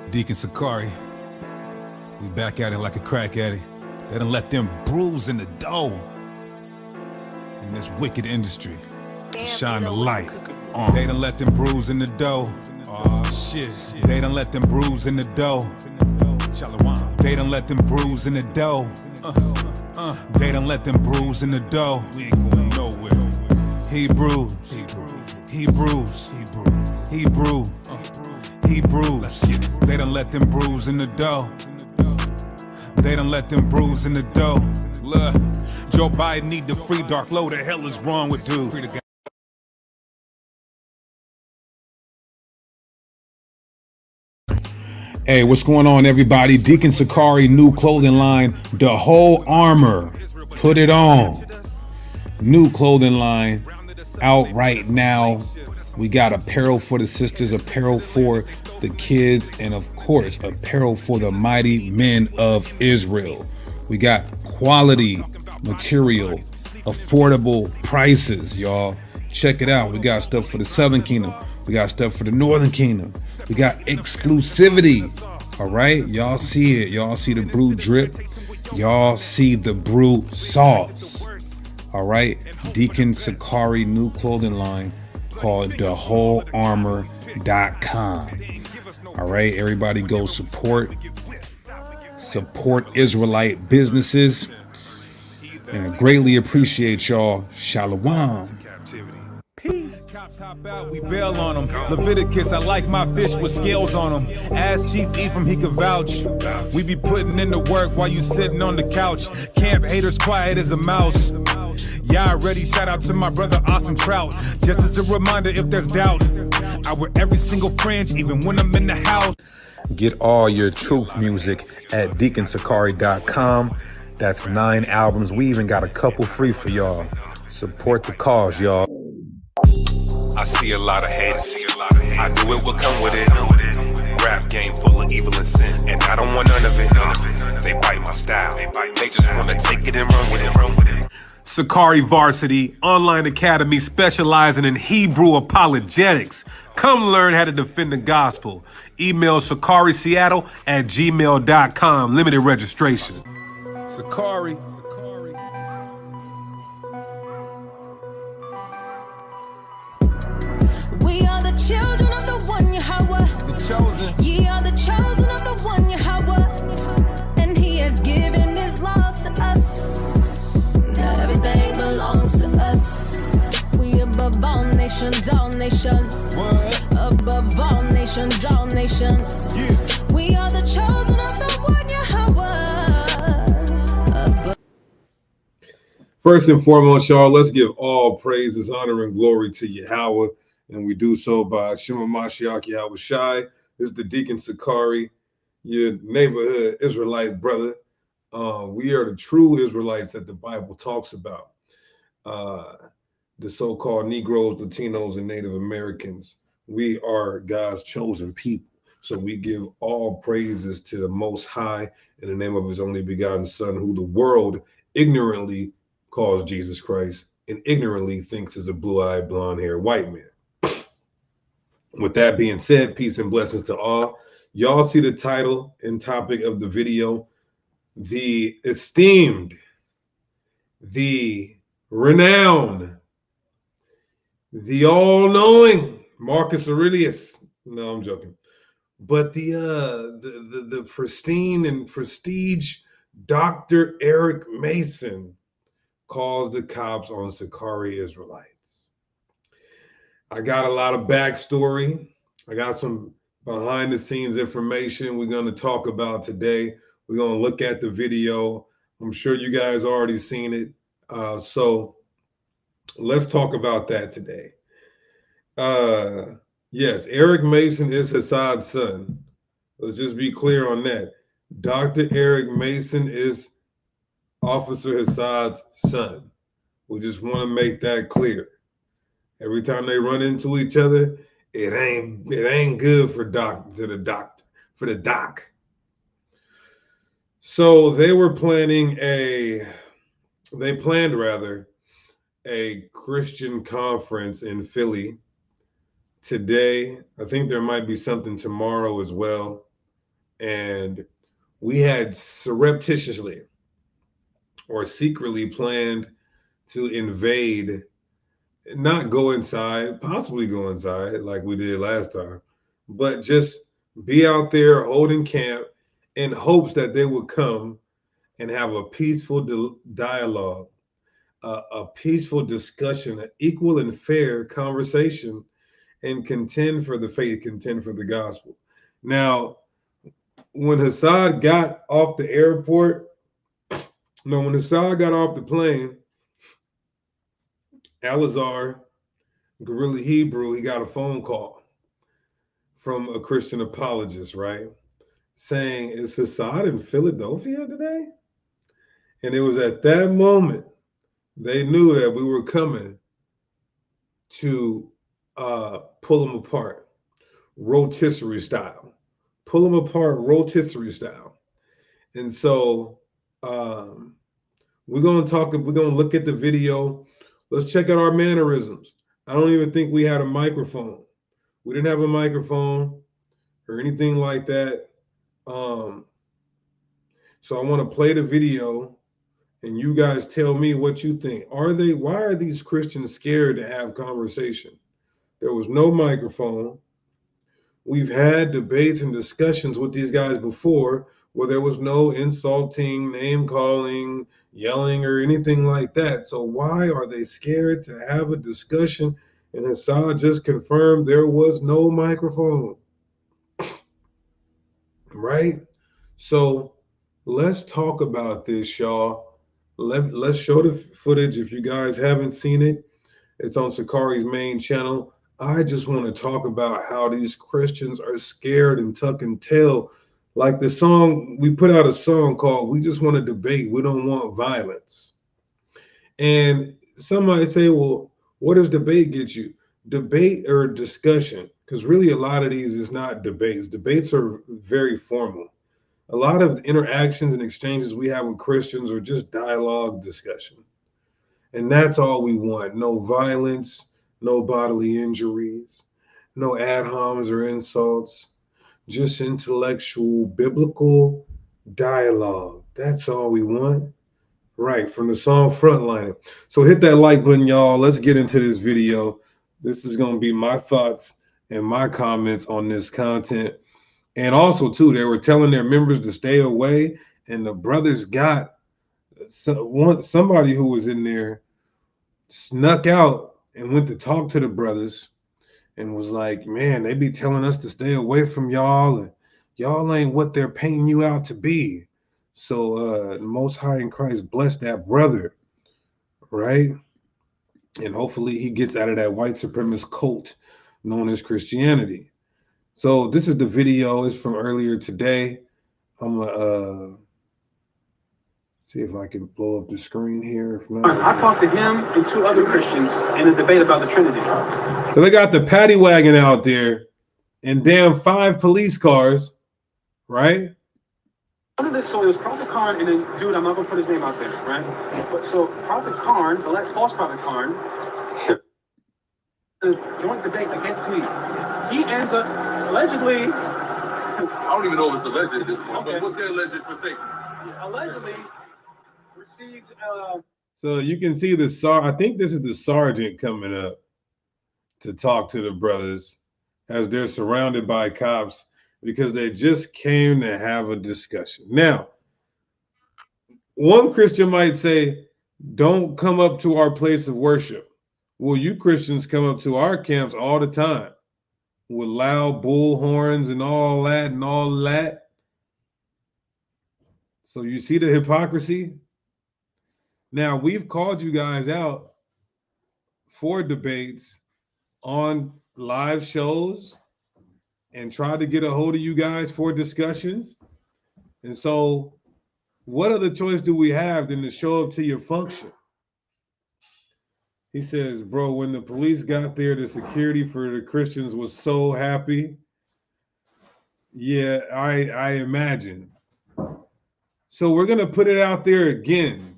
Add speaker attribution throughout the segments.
Speaker 1: Deacon Sakari, we back at it like a crack addict. They done let them bruise in the dough in this wicked industry to shine the light on. They done let them bruise in the dough. Oh shit. They done let them bruise in the dough. They done let them bruise in the dough. They done let them bruise in the dough. We ain't going nowhere. Hebrews. They done let them bruise in the dough. They done let them bruise in the dough. Look, Joe Biden need to free Dark Lo. The hell is wrong with dude? Hey, what's going on, everybody? Deacon Sakari, new clothing line, The Whole Armor. Put it on. New clothing line out right now. We got apparel for the sisters, apparel for the kids, and of course, apparel for the mighty men of Israel. We got quality material, affordable prices, y'all. Check it out. We got stuff for the Southern Kingdom. We got stuff for the Northern Kingdom. We got exclusivity. All right, y'all see it. Y'all see the brew drip. Y'all see the brew sauce. All right, Deacon Sakari new clothing line called thewholearmor.com. All right, everybody go support Israelite businesses, and I greatly appreciate y'all. Shalom. Cops hop out, we bail on them. Leviticus, I like my fish with scales on them. Ask Chief Ephraim, he can vouch. We be putting in the work while you sitting on the couch. Camp haters quiet as a mouse. Yeah, already shout out to my brother Austin Trout. Just as a reminder, if there's doubt, I wear every single fringe, even when I'm in the house. Get all your truth music at deaconsakari.com. That's 9 albums. We even got a couple free for y'all. Support the cause, y'all. I see a lot of haters. I knew it would come with it. Rap game full of evil and sin, and I don't want none of it. They bite my style. They just want to take it and run with it. Sakari Varsity Online Academy, specializing in Hebrew apologetics. Come learn how to defend the gospel. Email sakariseattle@gmail.com. Limited registration. Sakari.
Speaker 2: We are the children of the one Yahweh.
Speaker 1: The chosen.
Speaker 2: Ye are the chosen of the one Yahweh. And he has given his laws to us. Now everything belongs to us. We above all nations, all nations.
Speaker 1: What?
Speaker 2: Above all nations, all nations.
Speaker 1: Yeah.
Speaker 2: We are the chosen of the one Yahweh.
Speaker 3: First and foremost, y'all, let's give all praises, honor, and glory to Yahweh. And we do so by Shema Mashiach Yahweh Shai. This is the Deacon Sakari, your neighborhood Israelite brother. We are the true Israelites that the Bible talks about. The so-called Negroes, Latinos, and Native Americans. We are God's chosen people. So we give all praises to the Most High in the name of his only begotten Son, who the world ignorantly calls Jesus Christ and ignorantly thinks is a blue-eyed, blonde-haired white man. With that being said, peace and blessings to all. Y'all see the title and topic of the video. The esteemed, the renowned, the all-knowing Marcus Aurelius. No, I'm joking. But the pristine and prestige Dr. Eric Mason calls the cops on Sakari Israelites. I got a lot of backstory. I got some behind the scenes information we're going to talk about today. We're going to look at the video. I'm sure you guys already seen it. So let's talk about that today. Yes, Eric Mason is Hassad's son. Let's just be clear on that. Dr. Eric Mason is Officer Hassad's son. We just want to make that clear. Every time they run into each other, it ain't good for the doc. So they planned a Christian conference in Philly today. I think there might be something tomorrow as well. And we had surreptitiously or secretly planned to invade, not go inside, possibly go inside like we did last time, but just be out there holding camp in hopes that they would come and have a peaceful dialogue, a peaceful discussion, an equal and fair conversation, and contend for the faith, contend for the gospel. Now, when Hassad got off the airport, no, when Hassad got off the plane, Alazar, Guerrilla Hebrew, he got a phone call from a Christian apologist, right? Saying, is Hassad in Philadelphia today? And it was at that moment they knew that we were coming to pull them apart, rotisserie style. Pull them apart, rotisserie style. And so we're going to look at the video. Let's check out our mannerisms. I don't even think we had a microphone. We didn't have a microphone or anything like that. So I want to play the video and you guys tell me what you think. Why are these Christians scared to have conversation? There was no microphone. We've had debates and discussions with these guys before where there was no insulting, name calling, yelling, or anything like that. So why are they scared to have a discussion? And Hassad just confirmed there was no microphone. Right? So let's talk about this, y'all. Let's show the footage. If you guys haven't seen it, it's on Sakari's main channel. I just want to talk about how these Christians are scared and tuck and tail. Like the song, we put out a song called We Just Want to Debate. We Don't Want Violence. And somebody say, well, what does debate get you? Debate or discussion, because really a lot of these is not debates. Debates are very formal. A lot of interactions and exchanges we have with Christians are just dialogue discussion. And that's all we want. No violence, no bodily injuries, no ad homs or insults, just intellectual, biblical dialogue. That's all we want. Right, from the song Frontliner. So hit that like button, y'all. Let's get into this video. This is going to be my thoughts and my comments on this content. And also, too, they were telling their members to stay away, and the brothers got somebody who was in there snuck out and went to talk to the brothers and was like, man, they be telling us to stay away from y'all, and y'all ain't what they're painting you out to be. So the Most High in Christ bless that brother, right? And hopefully he gets out of that white supremacist cult known as Christianity. So this is the video. It's from earlier today. I'm gonna see if I can blow up the screen here. If not,
Speaker 4: I talked to him and two other Christians in a debate about the Trinity.
Speaker 3: So they got the paddy wagon out there and damn 5 police cars, right?
Speaker 4: So it was Prophet Karn and then dude, I'm not gonna put his name out there, right? But so Prophet Karn, the false Prophet Karn, joint debate against me. He ends up allegedly.
Speaker 5: I don't even know if it's alleged at this point, but what's the alleged for safety?
Speaker 4: Allegedly received.
Speaker 3: So you can see I think this is the sergeant coming up to talk to the brothers as they're surrounded by cops because they just came to have a discussion. Now, one Christian might say, don't come up to our place of worship. Well, you Christians come up to our camps all the time with loud bull horns and all that. So you see the hypocrisy? Now, we've called you guys out for debates on live shows and tried to get a hold of you guys for discussions. And so what other choice do we have than to show up to your function? He says, bro, when the police got there, the security for the Christians was so happy. Yeah, I imagine. So we're going to put it out there again.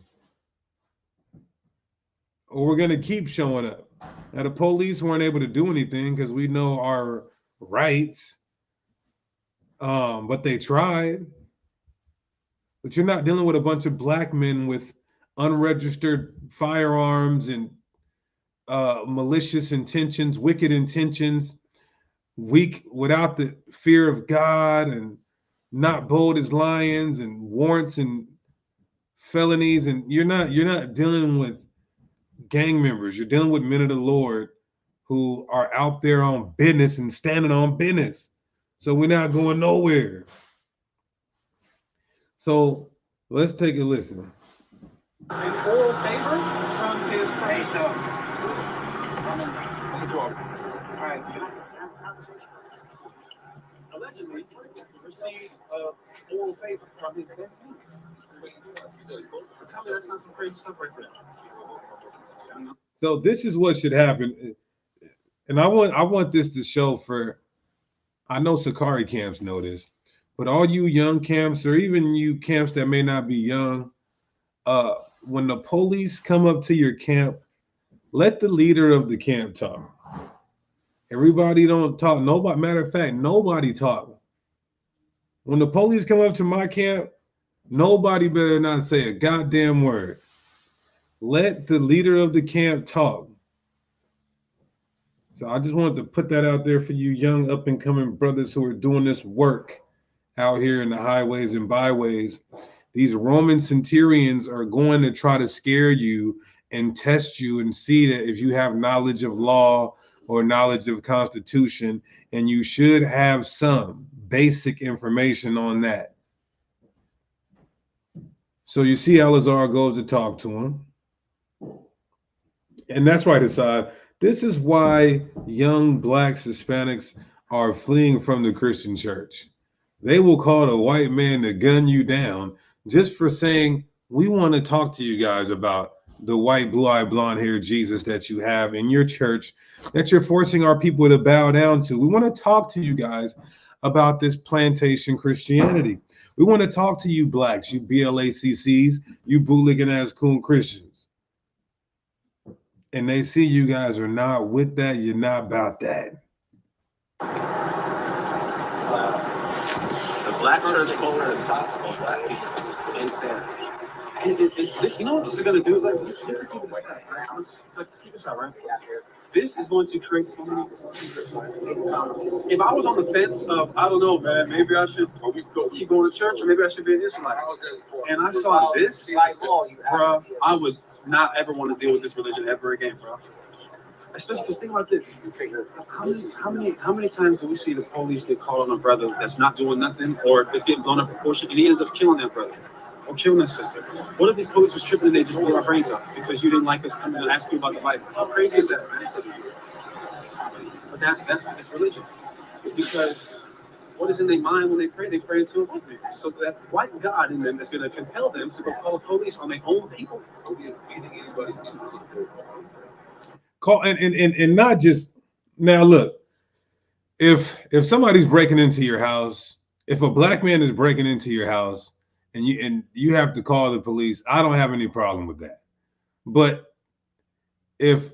Speaker 3: Or we're going to keep showing up. Now, the police weren't able to do anything because we know our rights. But they tried. But you're not dealing with a bunch of black men with unregistered firearms and malicious intentions, wicked intentions, weak without the fear of God, and not bold as lions, and warrants and felonies. And you're not dealing with gang members. You're dealing with men of the Lord who are out there on business and standing on business. So we're not going nowhere. So let's take a listen.
Speaker 4: In oral favor from his praise dog.
Speaker 5: I'm talking.
Speaker 4: All right. Allegedly receives oral favor from his best mates. Tell me that's not some crazy stuff right there.
Speaker 3: So this is what should happen. And I want this to show for, I know Sakari camps know this, but all you young camps, or even you camps that may not be young, when the police come up to your camp, let the leader of the camp talk. Everybody don't talk. Nobody, matter of fact, nobody talk. When the police come up to my camp, nobody better not say a goddamn word. Let the leader of the camp talk. So I just wanted to put that out there for you young up and coming brothers who are doing this work out here in the highways and byways. These Roman centurions are going to try to scare you and test you and see that if you have knowledge of law or knowledge of Constitution, and you should have some basic information on that. So you see Eleazar goes to talk to him. And that's right, Assad. This is why young blacks, Hispanics are fleeing from the Christian church. They will call a white man to gun you down just for saying, we want to talk to you guys about the white, blue-eyed, blonde-haired Jesus that you have in your church that you're forcing our people to bow down to. We want to talk to you guys about this plantation Christianity. We want to talk to you blacks, you BLACCs, you bootlicking-ass coon Christians. And they see you guys are not with that, you're not about that.
Speaker 4: The black church culture is possible. Black people insanity. This, you know what this is going to do? Like, keep this out, right? This is going to create so many. If I was on the fence of, I don't know, man, maybe I should keep going to church, or maybe I should be an Israelite, and I saw this, bro, I would not ever want to deal with this religion ever again, bro. Especially because think about this: how many times do we see the police get called on a brother that's not doing nothing, or is getting blown up proportion, and he ends up killing that brother or killing that sister? What if these police was tripping and they just blew our brains up because you didn't like us coming and ask you about the Bible? How crazy is that, man? But that's this religion, because what is in their mind when they pray? They pray into a white man. So that white God in them is going to compel them to go call the police on their own people.
Speaker 3: Call and not just now. Look, if somebody's breaking into your house, if a black man is breaking into your house, and you have to call the police, I don't have any problem with that. But if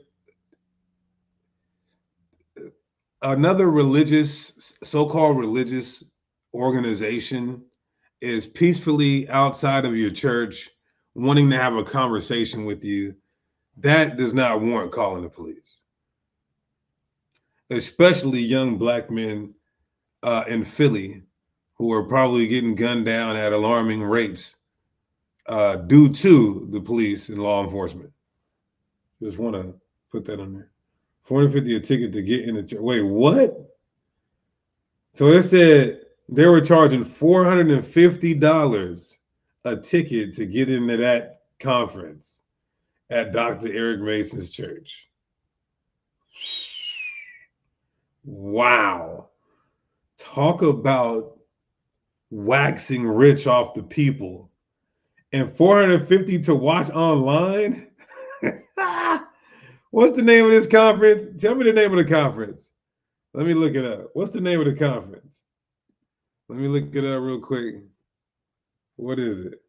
Speaker 3: another religious, so-called religious organization is peacefully outside of your church, wanting to have a conversation with you, that does not warrant calling the police. Especially young black men in Philly who are probably getting gunned down at alarming rates due to the police and law enforcement. Just want to put that on there. $450 a ticket to get in the church. Wait, what? So it said they were charging $450 a ticket to get into that conference at Dr. Eric Mason's church. Wow. Talk about waxing rich off the people. And $450 to watch online? What's the name of this conference? Tell me the name of the conference. Let me look it up. What's the name of the conference? Let me look it up real quick. What is it?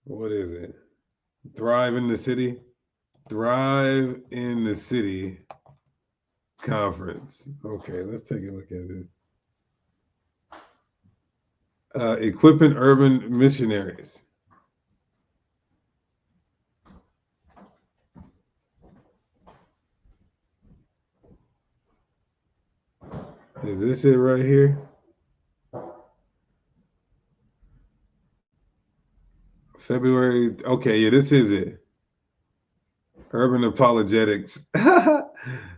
Speaker 3: What is it? Thrive in the City? Thrive in the City conference. Okay, let's take a look at this. Equipping urban missionaries. Is this it right here? February. Okay, yeah, this is it. Urban Apologetics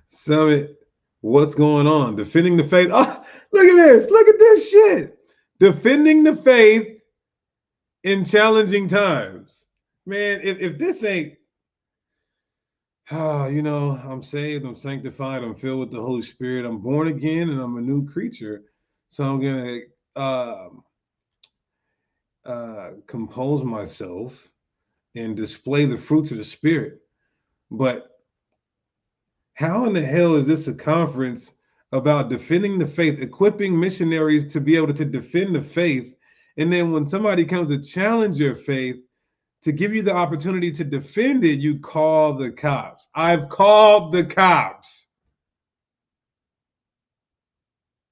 Speaker 3: Summit. What's going on? Defending the faith. Oh, look at this. Look at this shit. Defending the faith in challenging times. Man, if this ain't, you know, I'm saved, I'm sanctified, I'm filled with the Holy Spirit, I'm born again, and I'm a new creature. So I'm going to compose myself and display the fruits of the Spirit. But how in the hell is this a conference about defending the faith, equipping missionaries to be able to defend the faith? And then when somebody comes to challenge your faith, to give you the opportunity to defend it, you call the cops. I've called the cops.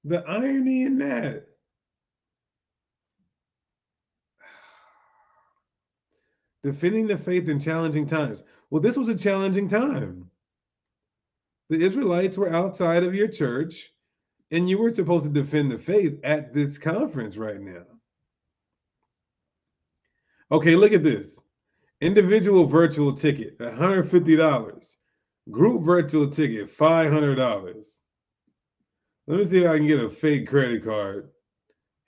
Speaker 3: The irony in that. Defending the faith in challenging times. Well, this was a challenging time. The Israelites were outside of your church, and you were supposed to defend the faith at this conference right now. Okay, look at this. Individual virtual ticket, $150. Group virtual ticket, $500. Let me see if I can get a fake credit card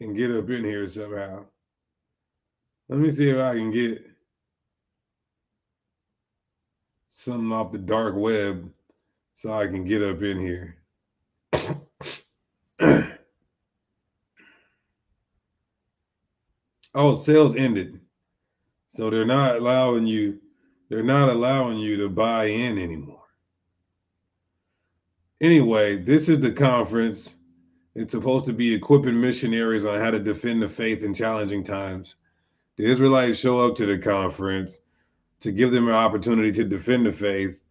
Speaker 3: and get up in here somehow. Let me see if I can get something off the dark web so I can get up in here. Oh, sales ended. So they're not allowing you to buy in anymore. Anyway, this is the conference. It's supposed to be equipping missionaries on how to defend the faith in challenging times. The Israelites show up to the conference to give them an opportunity to defend the faith,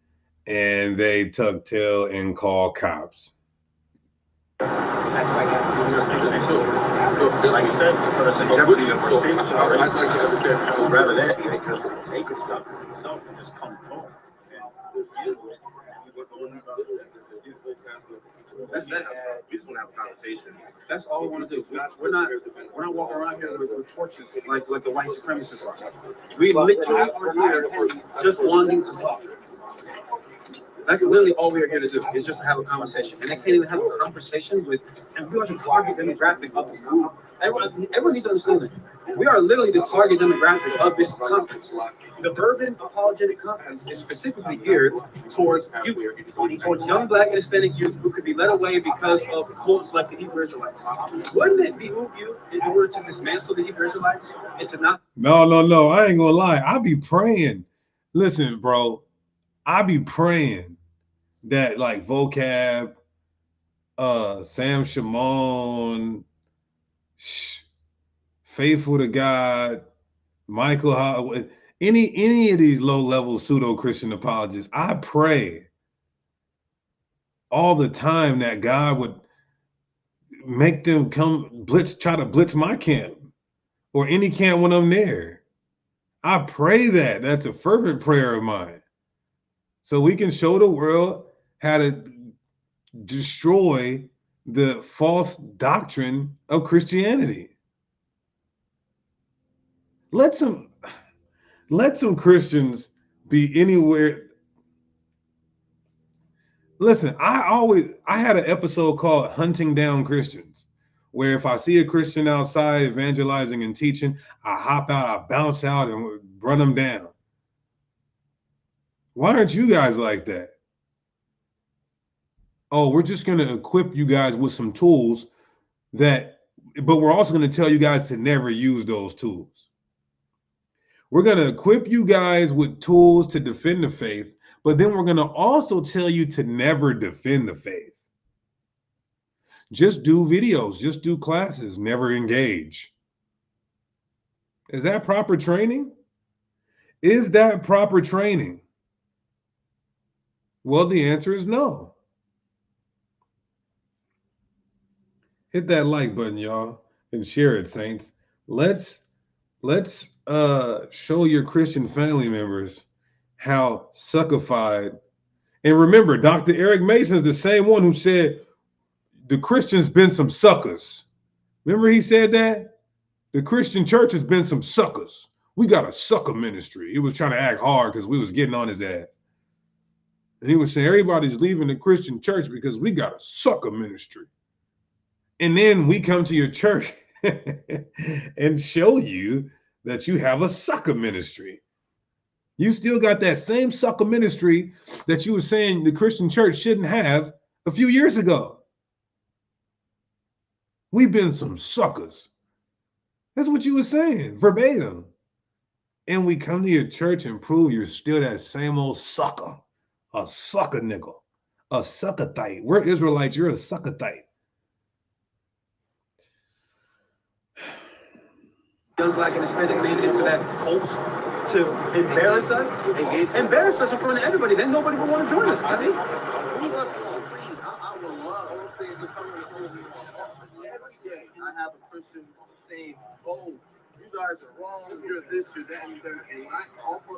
Speaker 3: and they tuck tail and call cops.
Speaker 6: Like you said, I'd like to understand rather that because they could stop this themselves and just come talk.
Speaker 4: That's
Speaker 6: We just want to have a conversation.
Speaker 4: That's all we want to do. We're not walking around here with torches like the white supremacists are. We literally are here just wanting to talk. That's literally all we are here to do, is just to have a conversation. And they can't even have a conversation with, and we are the target demographic of this conference. Everyone needs to understand that. We are literally the target demographic of this conference. The Urban Apologetic Conference is specifically geared towards youth, towards young Black and Hispanic youth who could be led away because of cults like the Hebrew Israelites. Wouldn't it behoove you, in order to dismantle the Hebrew Israelites, and to not?
Speaker 3: No, I ain't gonna lie. I be praying. Listen, bro, I be praying that like Vocab, Sam Shimon, Faithful to God, Michael Howard, any of these low-level pseudo-Christian apologists, I pray all the time that God would make them try to blitz my camp or any camp when I'm there. I pray that. That's a fervent prayer of mine. So we can show the world how to destroy the false doctrine of Christianity. Let some Christians be anywhere. Listen, I had an episode called Hunting Down Christians, where if I see a Christian outside evangelizing and teaching, I hop out, I bounce out and run them down. Why aren't you guys like that? Oh, we're just going to equip you guys with some tools but we're also going to tell you guys to never use those tools. We're going to equip you guys with tools to defend the faith, but then we're going to also tell you to never defend the faith. Just do videos, just do classes, never engage. Is that proper training? Is that proper training? Well, the answer is no. Hit that like button, y'all, and share it, saints. Let's show your Christian family members how suckified. And remember, Dr. Eric Mason is the same one who said the Christians been some suckers. Remember he said that? The Christian church has been some suckers. We got a sucker ministry. He was trying to act hard because we was getting on his ass. And he was saying everybody's leaving the Christian church because we got a sucker ministry. And then we come to your church and show you that you have a sucker ministry. You still got that same sucker ministry that you were saying the Christian church shouldn't have a few years ago. We've been some suckers. That's what you were saying, verbatim. And we come to your church and prove you're still that same old sucker, a sucker nigga, a sucker thite. We're Israelites, you're a sucker thite.
Speaker 4: Young black and Hispanic made it into that cult to embarrass us in front of everybody. Then nobody would want to join us. I think.
Speaker 6: I would love every day. I have a Christian saying, "Oh, you guys are wrong. You're this, you're that, and you're that." And I offer,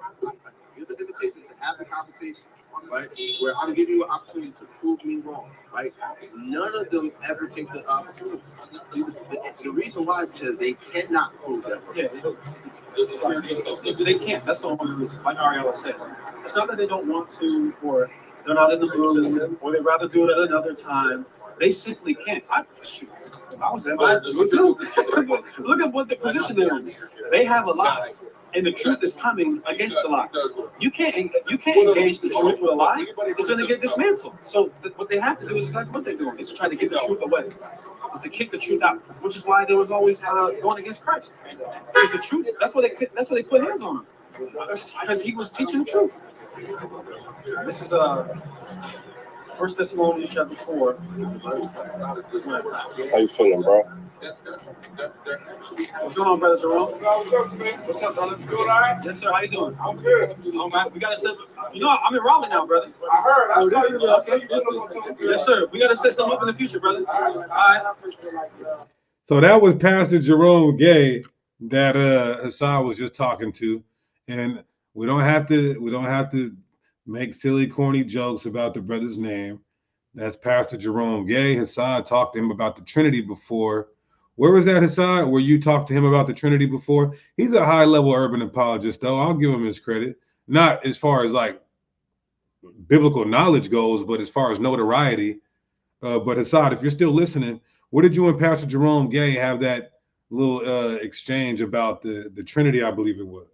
Speaker 6: give the invitation to have the conversation, right? Where I'm giving you an opportunity to prove me wrong, right? None of them ever take the opportunity. The reason why is because they cannot prove that.
Speaker 4: Yeah, they can't. That's the only reason. Like Ariella said, it's not that they don't want to, or they're not in the mood, or they'd rather do it at another time. They simply can't. I was there. Look at what the position they're in. They have a lie, and the truth is coming against the lie. You can't engage the truth with a lie. It's going to get dismantled. So what they have to do is exactly what they're doing. Is to try to get the truth away. Is to kick the truth out, which is why there was always going against Christ. Because the truth, that's why they put hands on him, because he was teaching the truth. This is 1 Thessalonians chapter 4.
Speaker 6: How you feeling, bro?
Speaker 4: What's going on, brother Jerome? What's up, brother? You all right? Yes, sir. How you doing? I'm good. All right. We gotta set. You know, I'm in Raleigh now, brother.
Speaker 6: I heard. I saw you.
Speaker 4: Yes, sir. We gotta set something up in the future, brother. All right.
Speaker 3: So that was Pastor Jerome Gay that Hassan was just talking to, and we don't have to make silly, corny jokes about the brother's name. That's Pastor Jerome Gay. Hassan talked to him about the Trinity before. Where was that, Hassan? Where you talked to him about the Trinity before? He's a high-level urban apologist, though. I'll give him his credit. Not as far as like biblical knowledge goes, but as far as notoriety. But Hassan, if you're still listening, where did you and Pastor Jerome Gay have that little exchange about the Trinity, I believe it was?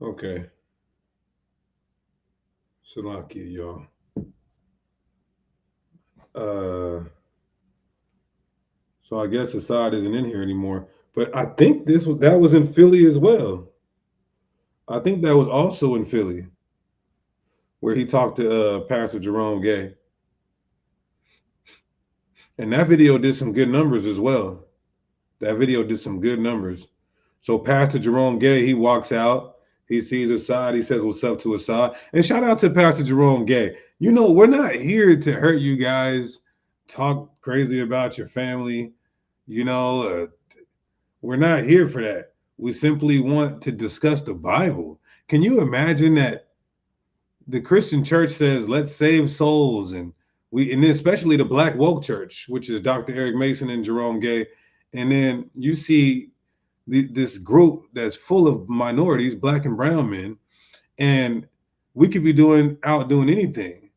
Speaker 3: Okay. Salakia, y'all. So I guess Assad isn't in here anymore. But I think that was in Philly as well. I think that was also in Philly, where he talked to Pastor Jerome Gay. And that video did some good numbers as well. That video did some good numbers. So Pastor Jerome Gay, he walks out, he sees Assad, he says what's up to Assad. And shout out to Pastor Jerome Gay. You know, we're not here to hurt you guys, talk crazy about your family. You know, we're not here for that. We simply want to discuss the Bible. Can you imagine that the Christian church says, let's save souls, and then especially the Black Woke Church, which is Dr. Eric Mason and Jerome Gay, and then you see this group that's full of minorities, Black and brown men, and we could be out doing anything.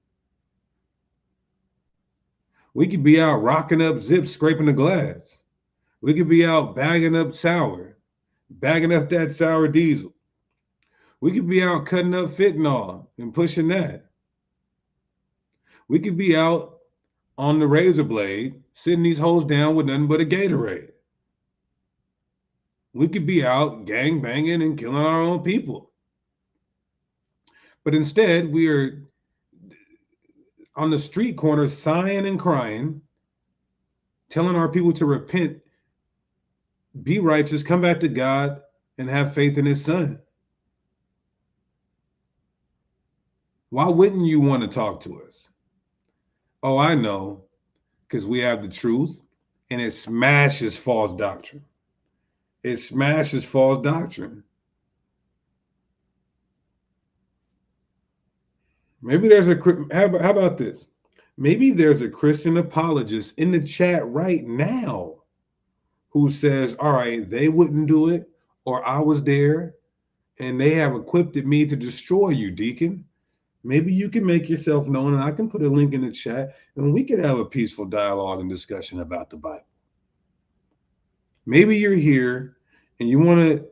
Speaker 3: We could be out rocking up zips, scraping the glass. We could be out bagging up that sour diesel. We could be out cutting up fentanyl and pushing that. We could be out on the razor blade, sitting these hoes down with nothing but a Gatorade. We could be out gang banging and killing our own people. But instead, we are on the street corners sighing and crying, telling our people to repent, be righteous, come back to God, and have faith in his son. Why wouldn't you want to talk to us? Oh, I know, because we have the truth, and it smashes false doctrine. It smashes false doctrine. Maybe there's how about this? Maybe there's a Christian apologist in the chat right now who says, all right, they wouldn't do it, or I was there, and they have equipped me to destroy you, Deacon. Maybe you can make yourself known, and I can put a link in the chat, and we could have a peaceful dialogue and discussion about the Bible. Maybe you're here and you want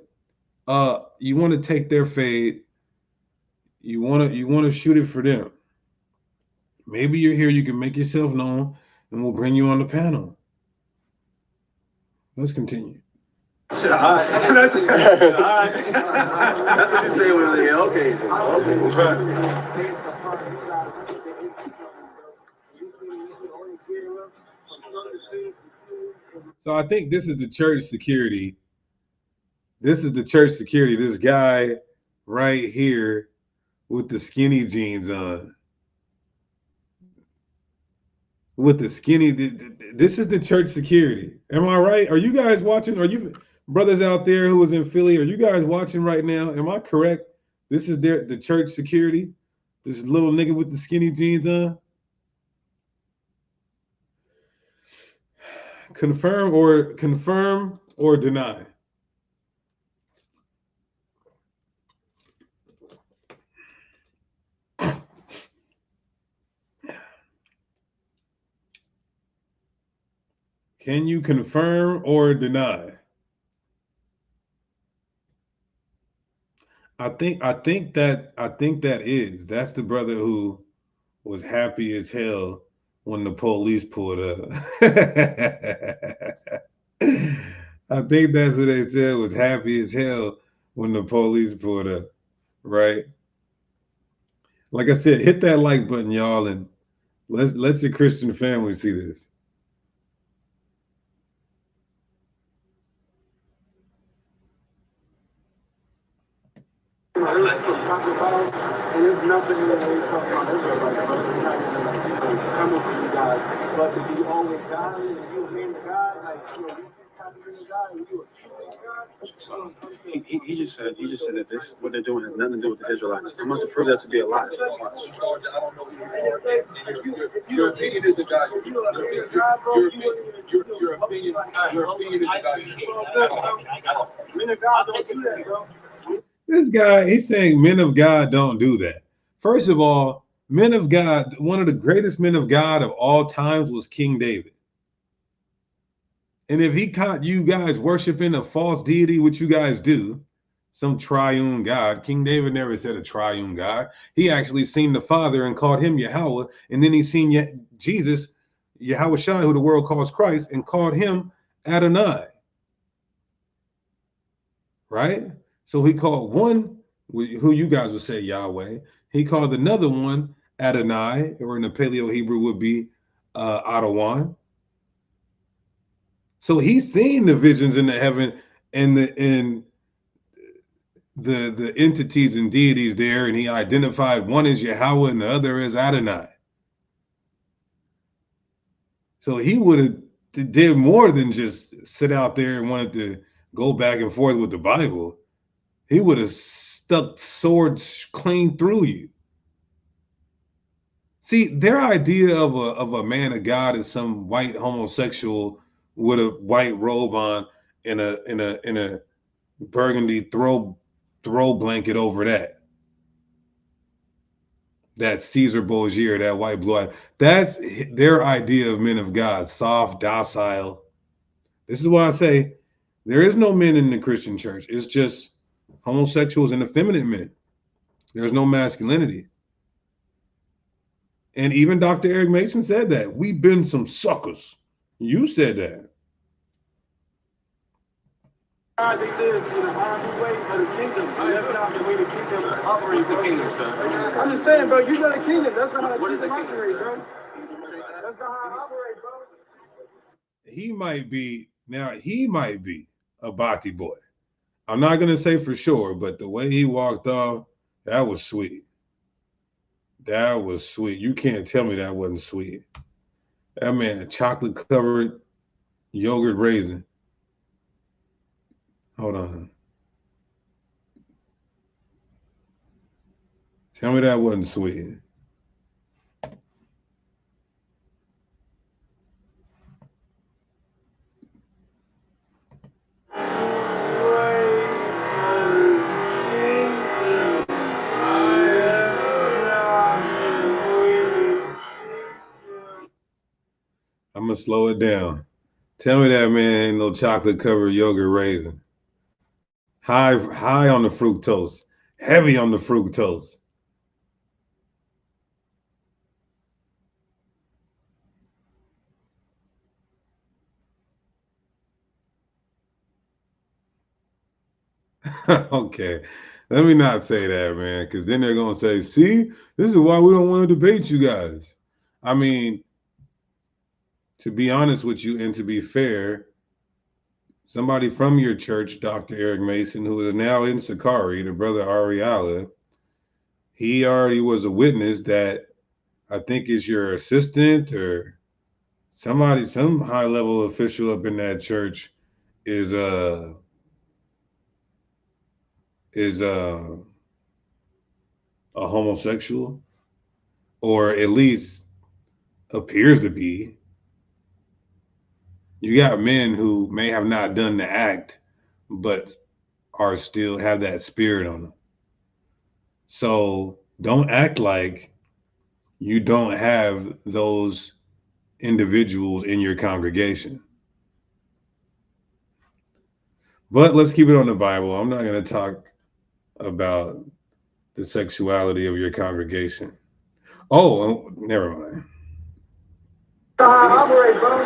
Speaker 3: to take their fade. You want to shoot it for them. Maybe you're here, you can make yourself known, and we'll bring you on the panel. Let's continue.
Speaker 4: That's what you say when they okay.
Speaker 3: So I think this is the church security. This is the church security. This guy right here with the skinny jeans on. With the skinny, this is the church security. Am I right? Are you guys watching? Are you brothers out there who was in Philly? Are you guys watching right now? Am I correct? This is the church security. This little nigga with the skinny jeans on. Confirm or deny. Can you confirm or deny? I think that's the brother who was happy as hell when the police pulled up. I think that's what they said, was happy as hell when the police pulled up, right? Like I said, hit that like button, y'all, and let your Christian family see this.
Speaker 4: And there's nothing in the way talking about Israelites, but it's not even like coming from you guys. But to be always God and you a man of God, like you type of man of God and you a true God. He just said that this what they're doing has nothing to do with the Israelites. I'm about to prove that to be a lie.
Speaker 5: Your opinion is a God. Your opinion is a God.
Speaker 4: Men of God don't do that, bro.
Speaker 3: This guy, he's saying men of God don't do that. First of all, men of God, one of the greatest men of God of all times was King David. And if he caught you guys worshiping a false deity, which you guys do, some triune God, King David never said a triune God. He actually seen the Father and called him Yahweh. And then he seen Jesus, Yahweh Shai, who the world calls Christ, and called him Adonai. Right? So he called one, who you guys would say Yahweh. He called another one Adonai, or in the Paleo Hebrew would be Adawan. So he's seeing the visions in the heaven and the entities and deities there, and he identified one is Yahweh and the other is Adonai. So he would have did more than just sit out there and wanted to go back and forth with the Bible. He would have stuck swords clean through you. See, their idea of a man of God is some white homosexual with a white robe on and a burgundy throw blanket over that. That Caesar Borgia, that white blue eye. That's their idea of men of God, soft, docile. This is why I say there is no men in the Christian church. It's just homosexuals and effeminate men. There's no masculinity. And even Dr. Eric Mason said that. We've been some suckers. You said that.
Speaker 4: They live in a horrible way of the kingdom. That's not the way the kingdom operates.
Speaker 6: The kingdom, sir.
Speaker 4: I'm just saying, bro, you're not a kingdom. That's not how the kingdom operates, bro. That's not how it operates, bro.
Speaker 3: He might be a Bati boy. I'm not gonna say for sure, but the way he walked off, that was sweet. That was sweet. You can't tell me that wasn't sweet. That man, chocolate covered yogurt raisin. Hold on. Tell me that wasn't sweet. I'm gonna slow it down. Tell me that man ain't no chocolate covered yogurt raisin. High on the fructose, heavy on the fructose. Okay, let me not say that, man, because then they're gonna say, "See, this is why we don't want to debate you guys." I mean, to be honest with you, and to be fair, somebody from your church, Dr. Eric Mason, who is now in Sakari, the brother Ariala, he already was a witness that I think is your assistant or somebody, some high level official up in that church is a homosexual, or at least appears to be. You got men who may have not done the act, but are still have that spirit on them. So don't act like you don't have those individuals in your congregation. But let's keep it on the Bible. I'm not going to talk about the sexuality of your congregation. Oh, never mind.
Speaker 4: Operate, bro.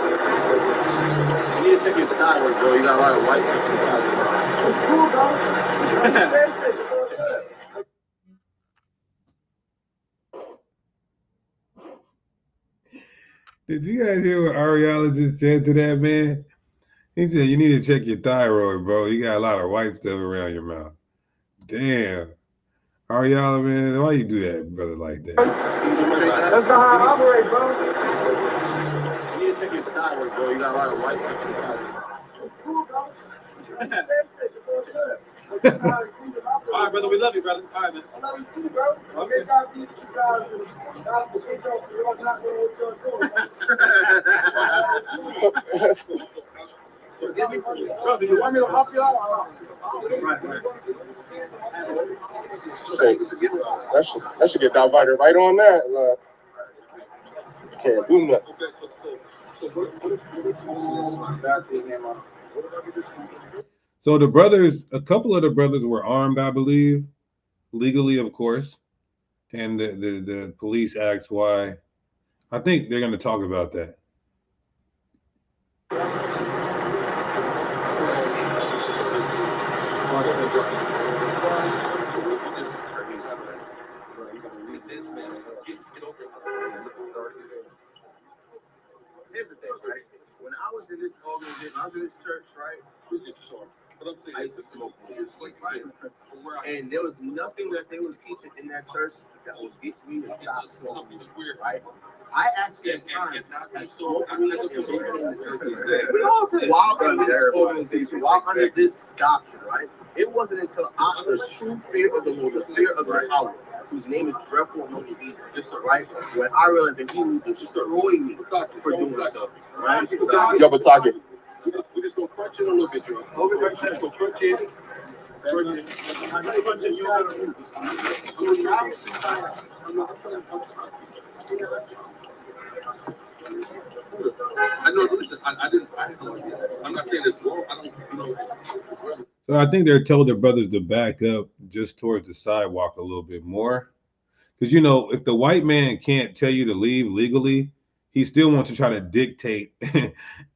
Speaker 6: You need to check your thyroid, bro. You got a lot of white stuff in your thyroid.
Speaker 3: Did you guys hear what Ariala just said to that man? He said, "You need to check your thyroid, bro. You got a lot of white stuff around your mouth." Damn. Ariala, man, why you do that, brother, like that?
Speaker 4: That's not how I operate, bro.
Speaker 6: You need to check your thyroid, bro. You got a lot of white stuff in your thyroid.
Speaker 4: All right, brother, we love you, brother. All right, man. I love you too, bro. Okay. God teach you guys. God will take off you're not going to forgive me, brother. You want me to help you out? Right.
Speaker 7: That should get divided right on that. Can't do nothing.
Speaker 3: So the brothers, a couple of the brothers were armed, I believe, legally, of course. And the police asked why. I think they're going to talk about that.
Speaker 6: Here's the thing, right? When I was in this organization, I was in this church, right? I used to smoke weed, right? And there was nothing that they was teaching in that church that would get me to stop smoking, right? I actually at times had smoked weed and been in the church while in this organization, while under this doctrine, right? It wasn't until the true fear of the Lord, the fear of the power, whose name is dreadful among the heathen, right? When I realized that he would destroy me for doing so, right?
Speaker 7: Yo, but target.
Speaker 5: We just gonna crunch it a little bit, bro. We're just gonna crunch it. I know. Listen, I didn't know. I'm not saying it's wrong. I don't,
Speaker 3: So I think they're told their brothers to back up just towards the sidewalk a little bit more. Because, you know, if the white man can't tell you to leave legally, he still wants to try to dictate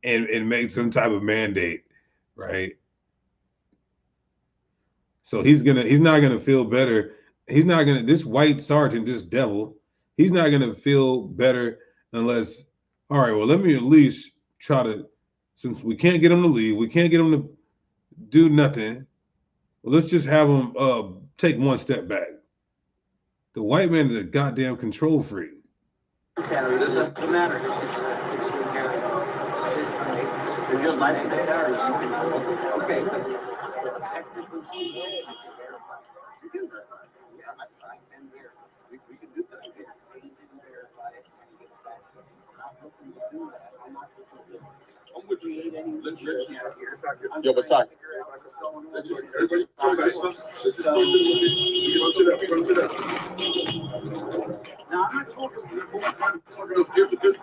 Speaker 3: and make some type of mandate, right? So he's not gonna feel better. He's not gonna, this white sergeant, this devil, he's not gonna feel better unless, all right, well, let me at least try to, since we can't get him to leave, we can't get him to do nothing. Well, let's just have him take one step back. The white man is a goddamn control freak.
Speaker 4: It doesn't matter. It's your life and death. Okay.
Speaker 6: You can verify. We can do that.
Speaker 5: I'm with you.
Speaker 7: Yo, but Ty,
Speaker 5: Let's just
Speaker 6: Run to that.
Speaker 4: Now, I'm not talking
Speaker 5: here's the good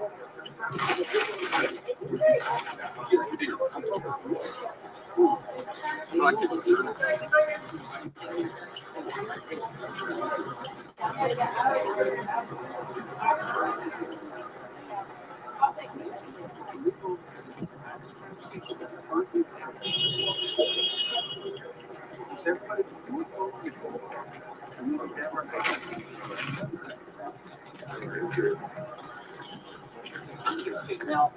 Speaker 4: Now,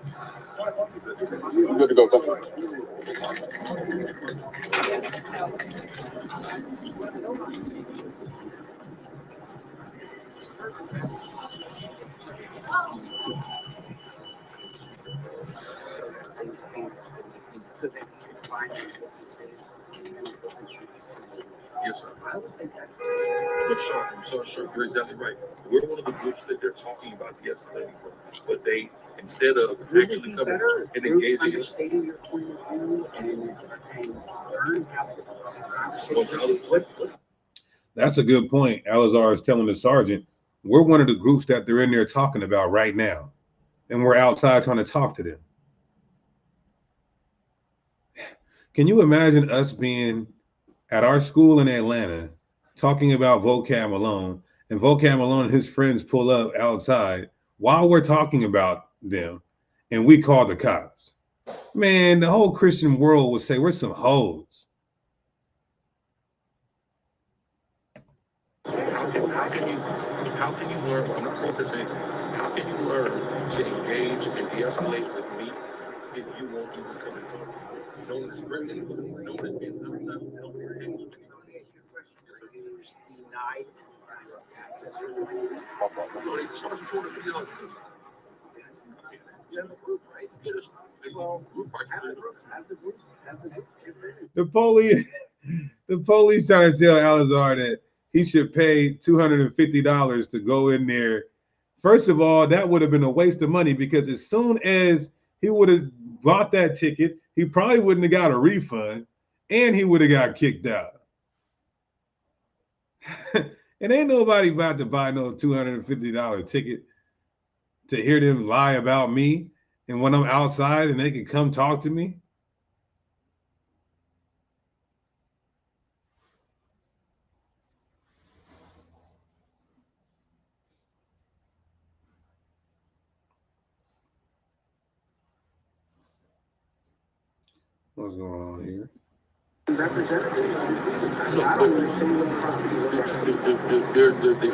Speaker 7: you good to go. Go.
Speaker 5: Yes, sir. But sure, you're exactly right. We're one of the groups that they're talking about de-escalating from, but they, instead of actually coming and engaging in
Speaker 4: understanding your point of view and learn how to.
Speaker 3: That's a good point. Alazar is telling the sergeant, we're one of the groups that they're in there talking about right now, and we're outside trying to talk to them. Can you imagine us being at our school in Atlanta talking about Vocab Malone, and Vocab Malone and his friends pull up outside while we're talking about them, and we call the cops? Man, the whole Christian world would say we're some hoes.
Speaker 5: How can you learn? I'm not protesting. How can you learn to engage and de-escalate with me if you won't even come and talk to me? No one is threatening anybody. No one is being hostile. No one is angry.
Speaker 4: Denied.
Speaker 5: No, they charge you $250 too.
Speaker 3: The police trying to tell Alazar that he should pay $250 to go in there. First of all, that would have been a waste of money, because as soon as he would have bought that ticket, he probably wouldn't have got a refund, and he would have got kicked out. And ain't nobody about to buy no $250 ticket to hear them lie about me, and when I'm outside and they can come talk to me. What's going on here?
Speaker 5: The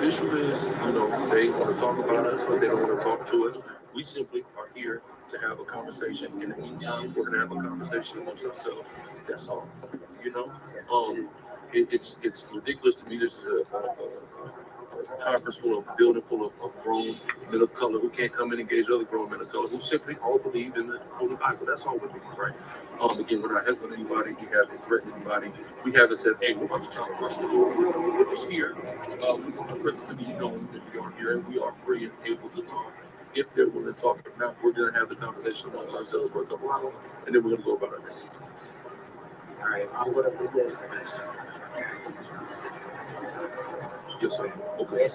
Speaker 5: issue is, they want to talk about us, or they don't want to talk to us. We simply are here to have a conversation. In the meantime, we're going to have a conversation amongst ourselves. That's all. It's ridiculous to me. This is a conference building full of grown men of color who can't come and engage other grown men of color who simply all believe in the Holy Bible. That's all we're doing, right? Again, we're not helping anybody. We haven't threatened anybody. We haven't said, hey, we're about to try to rush the door. We're just here. We want the presence to be known that we are here, and we are free and able to talk. If they're willing to talk, if not, we're going to have the conversation amongst ourselves for a couple hours, and then we're going to go about our day.
Speaker 4: All right, I'm going to put this.
Speaker 5: Yes, sir. Okay.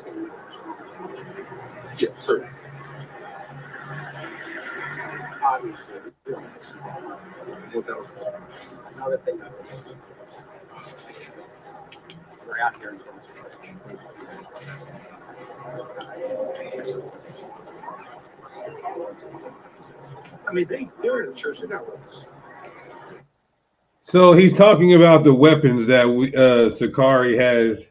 Speaker 5: Yeah, sir.
Speaker 4: Obviously.
Speaker 5: 1,000.
Speaker 4: Another thing we're out here.
Speaker 5: I mean, they're in the church. They got rules.
Speaker 3: So he's talking about the weapons that Sakari has.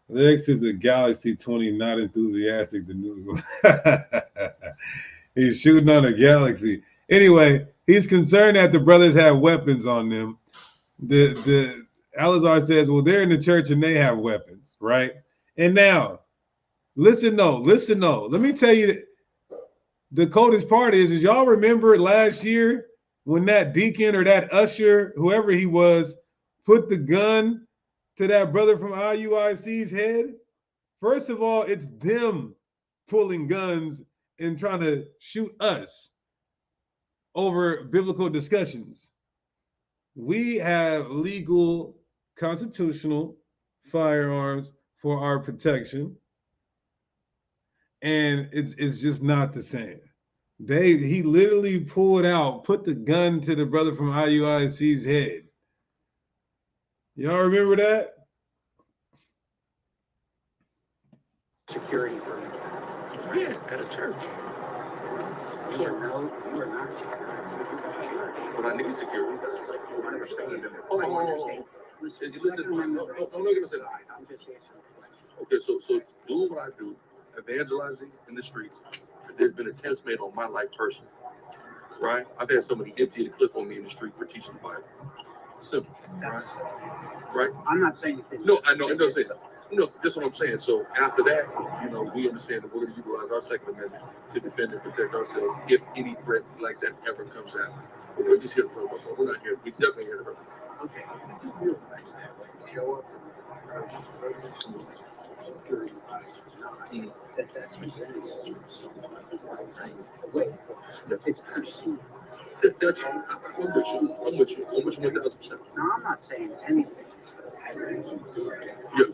Speaker 3: Lex is a Galaxy 20, not enthusiastic. The news. He's shooting on a Galaxy. Anyway, he's concerned that the brothers have weapons on them. The Alazar says, well, they're in the church and they have weapons, right? And now, listen, no. Let me tell you, the coldest part is y'all remember last year when that deacon or that usher, whoever he was, put the gun to that brother from IUIC's head? First of all, it's them pulling guns and trying to shoot us over biblical discussions. We have legal, constitutional firearms for our protection, and it's just not the same. He literally put the gun to the brother from IUIC's head. Y'all remember that?
Speaker 8: Security for
Speaker 5: Yeah, at a church.
Speaker 8: you are not
Speaker 5: But I need security.
Speaker 8: you understand.
Speaker 5: Oh. Listen, no, listen.
Speaker 8: I'm just answering the question.
Speaker 5: Okay, so doing what I do, evangelizing in the streets, there's been attempts made on my life personally, right? I've had somebody empty a clip on me in the street for teaching the Bible. Simple, right? Right?
Speaker 8: I'm not saying you didn't.
Speaker 5: No, I know, it doesn't say that. No, that's what I'm saying. So after that, we understand that we're going to utilize our Second Amendment to defend and protect ourselves if any threat like that ever comes out. We're just here to talk about that. We're not here. We're definitely here to talk about
Speaker 8: Okay. You realize that when you show up and security that presented you someone way. It's perceived.
Speaker 5: that. That's, I'm with you 1,000%.
Speaker 8: Now, I'm not saying anything.
Speaker 5: Yeah.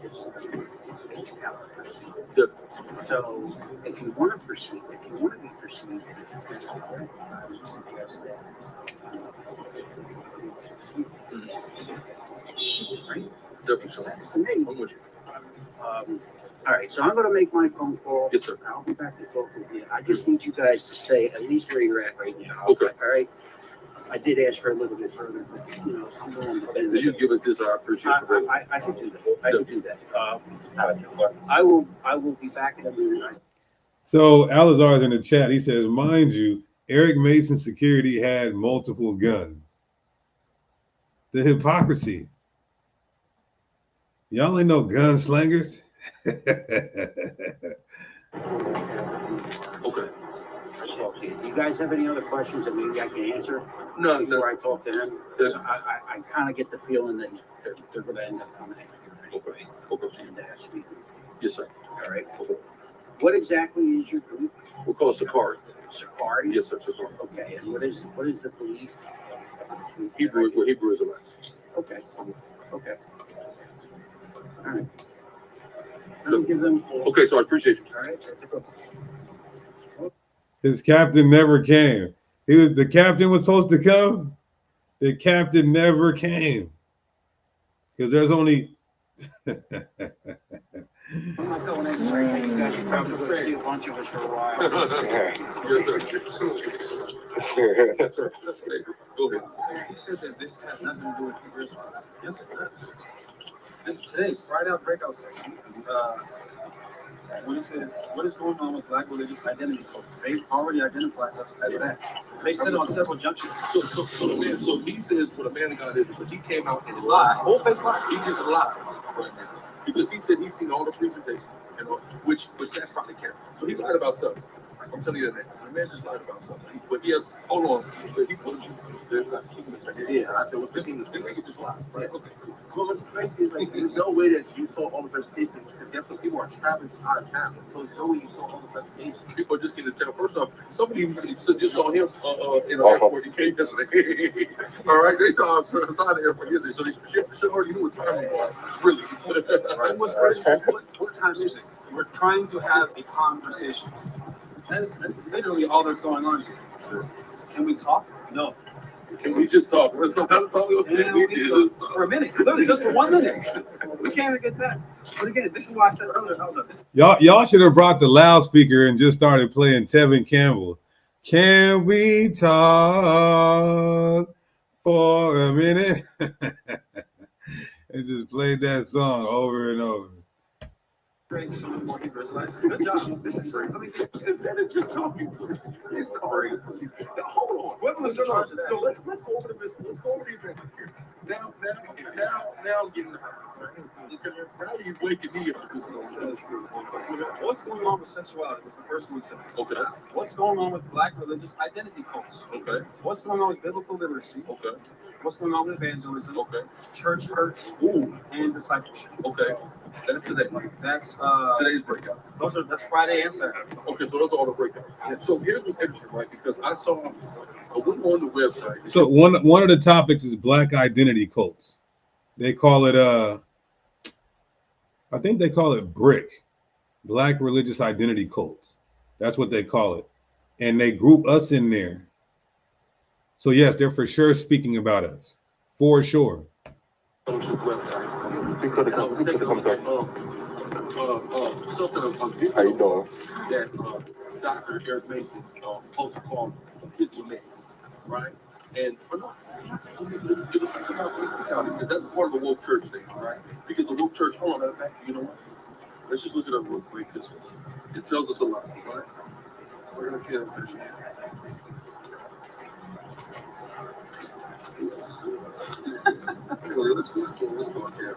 Speaker 5: Yeah.
Speaker 8: So, if you want to perceive, if you want to be perceived, suggest that. Right?
Speaker 5: Definitely so.
Speaker 8: That's to me.
Speaker 5: I'm with you.
Speaker 8: All right, so I'm going to make my phone call.
Speaker 5: Yes, sir.
Speaker 8: I'll be back to talk with you. I just need you guys to stay at least where you're at right now.
Speaker 5: Okay.
Speaker 8: All right. I did ask for a little bit further, but I'm going to bend.
Speaker 5: Did you give us this? I appreciate it. brother.
Speaker 8: I can do that. I can do that. I will be back in a minute.
Speaker 3: So Alazar's in the chat. He says, mind you, Eric Mason security had multiple guns. The hypocrisy. Y'all ain't no gunslingers.
Speaker 5: Okay.
Speaker 8: Do you guys have any other questions that maybe I can answer
Speaker 5: No,
Speaker 8: before I talk to them?
Speaker 5: Yes.
Speaker 8: I kind of get the feeling that they're going to end up coming in.
Speaker 5: Okay. Okay.
Speaker 8: And speaking.
Speaker 5: Yes, sir.
Speaker 8: All right.
Speaker 5: Okay.
Speaker 8: What exactly is your group?
Speaker 5: We'll call it Sakari.
Speaker 8: Sakari?
Speaker 5: Yes, sir. Sakari.
Speaker 8: Okay. And what is the belief?
Speaker 5: Hebrew Israelites.
Speaker 8: Okay. Okay. All right. Let me give them.
Speaker 5: Okay, so I appreciate you.
Speaker 8: All right. That's a good one.
Speaker 3: His captain never came. The captain was supposed to come. The captain never came. Because there's only
Speaker 8: I'm not going anywhere. You guys should probably go see a bunch of us for a while.
Speaker 5: Yes, sir. Yes, sir. Hey, go ahead.
Speaker 4: You said that this has nothing to do with Hebrew Israelites. Yes, it does. This today's right out breakout session. When it says what is going on with Black religious identity cults, they've already identified us as that. They said it on several junctions.
Speaker 5: So he says what a man of God is, but he came out and lied.
Speaker 4: Whole face lie.
Speaker 5: He just lied right now because he said he's seen all the presentations, which that's probably cancer. So he lied about something. I'm telling you that the man just lied about something. But he has hold on. But he told you there's not keeping the
Speaker 6: Yeah, I said, what's the thing?
Speaker 5: Then he just lied.
Speaker 6: Right.
Speaker 5: Okay.
Speaker 6: Well, what's crazy is like there's no way that you saw all the presentations because guess what? People are traveling out of town, so there's no way you saw all the presentations.
Speaker 5: People are just getting to tell. First off, somebody just saw him in the airport. He came yesterday. All right, they saw him outside the airport yesterday, so they already knew what time it was. Really.
Speaker 4: What time is it? We're trying to have a conversation. That's literally all that's going on here. Can we talk? No.
Speaker 5: Can we just talk? That's all we do.
Speaker 4: For a minute, literally, just for 1 minute. We can't even get that. But again, this is why I said earlier, I was like, this.
Speaker 3: y'all should have brought the loudspeaker and just started playing Tevin Campbell. Can we talk for a minute. It just played that song over and over.
Speaker 4: Great, some of the more Hebrew Israelites. Good job. This is great. I mean, instead of just talking to us, hold on. Let's go over this. Let's go over the event here. Now I'm getting the now you're waking me up. What's going on with sexuality? Was the first one said. Okay. What's going on with black religious identity cults? Okay. What's going on with biblical literacy? Okay. What's going on with evangelism? Okay. Church hurts. Ooh. And discipleship. Okay. That's today. That's today's breakout. That's Friday and Saturday. Okay, so those are all the breakouts. Yeah. So here's what's interesting, right? Because I went on the website.
Speaker 3: So one of the topics is black identity cults. They call it I think they call it BRIC, Black Religious Identity Cults. That's what they call it. And they group us in there. So yes, they're for sure speaking about us. For sure.
Speaker 5: Something
Speaker 7: How you doing?
Speaker 5: That Dr. Eric Mason posted called Kids Were Made, right? And it was something about brutality, because that's a part of the woke church thing, right? Because the woke church, hold on, matter of fact, you know what? Let's just look it up real quick, because it tells us a lot, right? We're gonna kill this. Let's go, Cam.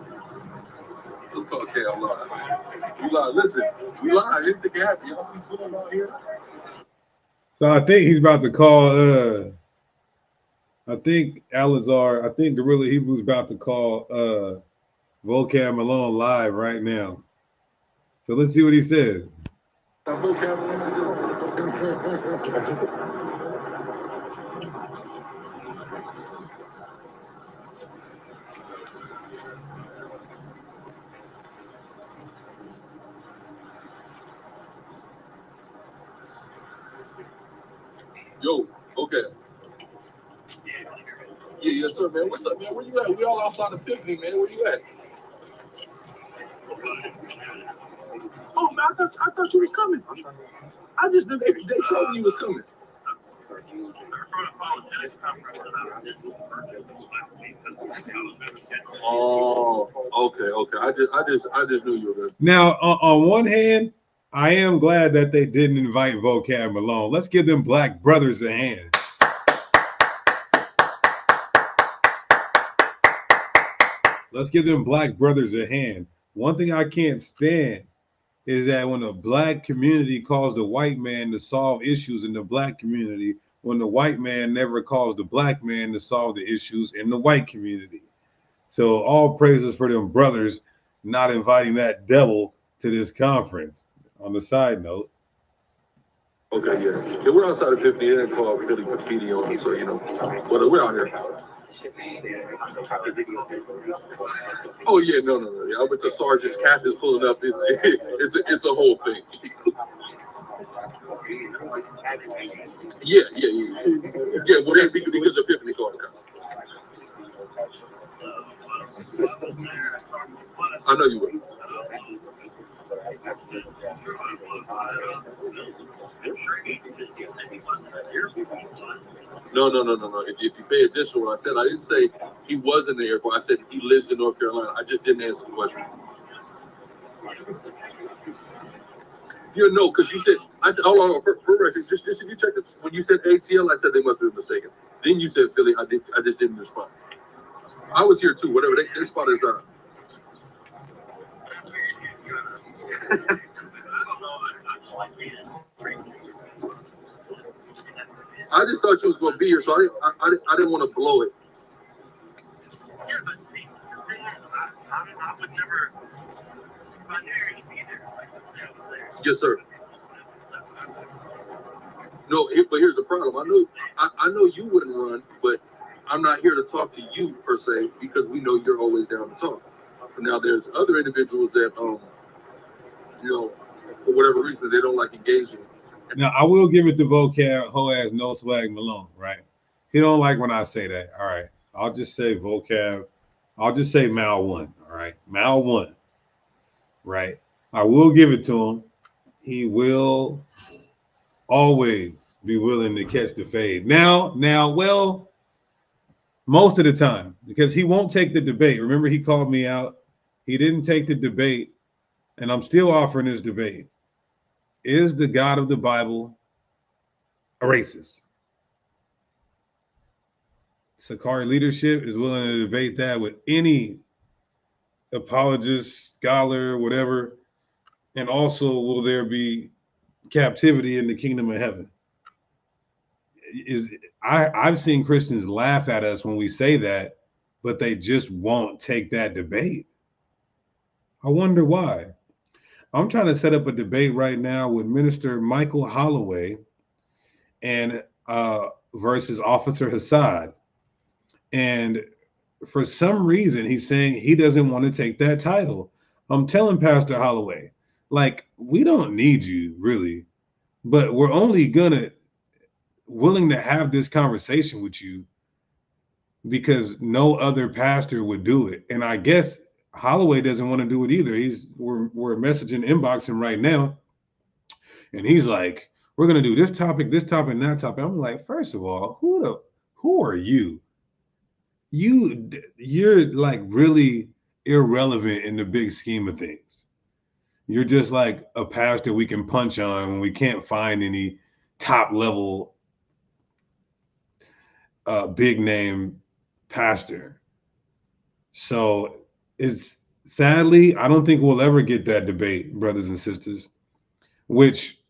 Speaker 5: Let's call Cam live. We live. Listen, we live. It's the gap. Y'all see Twitter out here?
Speaker 3: So I think he's about to call I think Alizar, I think Gorilla Hebrew's about to call Vocab Malone live right now. So let's see what he says.
Speaker 5: Yo, okay. Yeah, yes, sir, man. What's up, man? Where you at? We all outside of Epiphany, man. Where you at? Oh, man, I thought you was coming. I just knew they told me you was coming. Oh, okay. I just knew you were there.
Speaker 3: Now, on one hand, I am glad that they didn't invite Vocab Malone. Let's give them black brothers a hand. Let's give them black brothers a hand. One thing I can't stand is that when the black community calls the white man to solve issues in the black community, when the white man never calls the black man to solve the issues in the white community. So all praises for them brothers not inviting that devil to this conference. On the side note.
Speaker 5: Okay, yeah. We're outside of Epiphany. They didn't call Philly graffiti on us, so, you know. But we're out here. Oh, yeah, no. Yeah, I went to Sergeant's Cap is pulling up. It's a whole thing. Yeah. Yeah, well, that's because Epiphany called it. I know you will. No. If you pay attention to what I said, I didn't say he was in the airport. I said he lives in North Carolina. I just didn't answer the question. You know, because you said, I said, hold on, for record, just if you check it, when you said ATL, I said they must have been mistaken. Then you said Philly, I just didn't respond. I was here too, whatever, their spot is on. I just thought you was going to be here, so I didn't want to blow it. Yes, sir. No, but here's the problem. I know you wouldn't run, but I'm not here to talk to you per se, because we know you're always down to talk. Now, there's other individuals that, you know, for whatever reason, they don't like engaging.
Speaker 3: Now, I will give it to Vocab, ho ass no swag Malone, right? He don't like when I say that. All right. I'll just say Vocab. I'll just say Mal 1. All right. Mal 1. Right. I will give it to him. He will always be willing to catch the fade. Now, well, most of the time, because he won't take the debate. Remember, he called me out. He didn't take the debate, and I'm still offering this debate. Is the God of the Bible a racist? Sakari leadership is willing to debate that with any apologist, scholar, whatever. And also, will there be captivity in the kingdom of heaven? I've seen Christians laugh at us when we say that, but they just won't take that debate. I wonder why. I'm trying to set up a debate right now with Minister Michael Holloway and versus Officer Hassad. And for some reason, he's saying he doesn't want to take that title. I'm telling Pastor Holloway, like, we don't need you really, but we're only willing to have this conversation with you because no other pastor would do it. And I guess Holloway doesn't want to do it either. We're messaging, inboxing right now, and he's like, we're gonna do this topic, and that topic. I'm like, first of all, who are you? You're like really irrelevant in the big scheme of things. You're just like a pastor we can punch on when we can't find any top level big name pastor. So it's sadly, I don't think we'll ever get that debate, brothers and sisters, which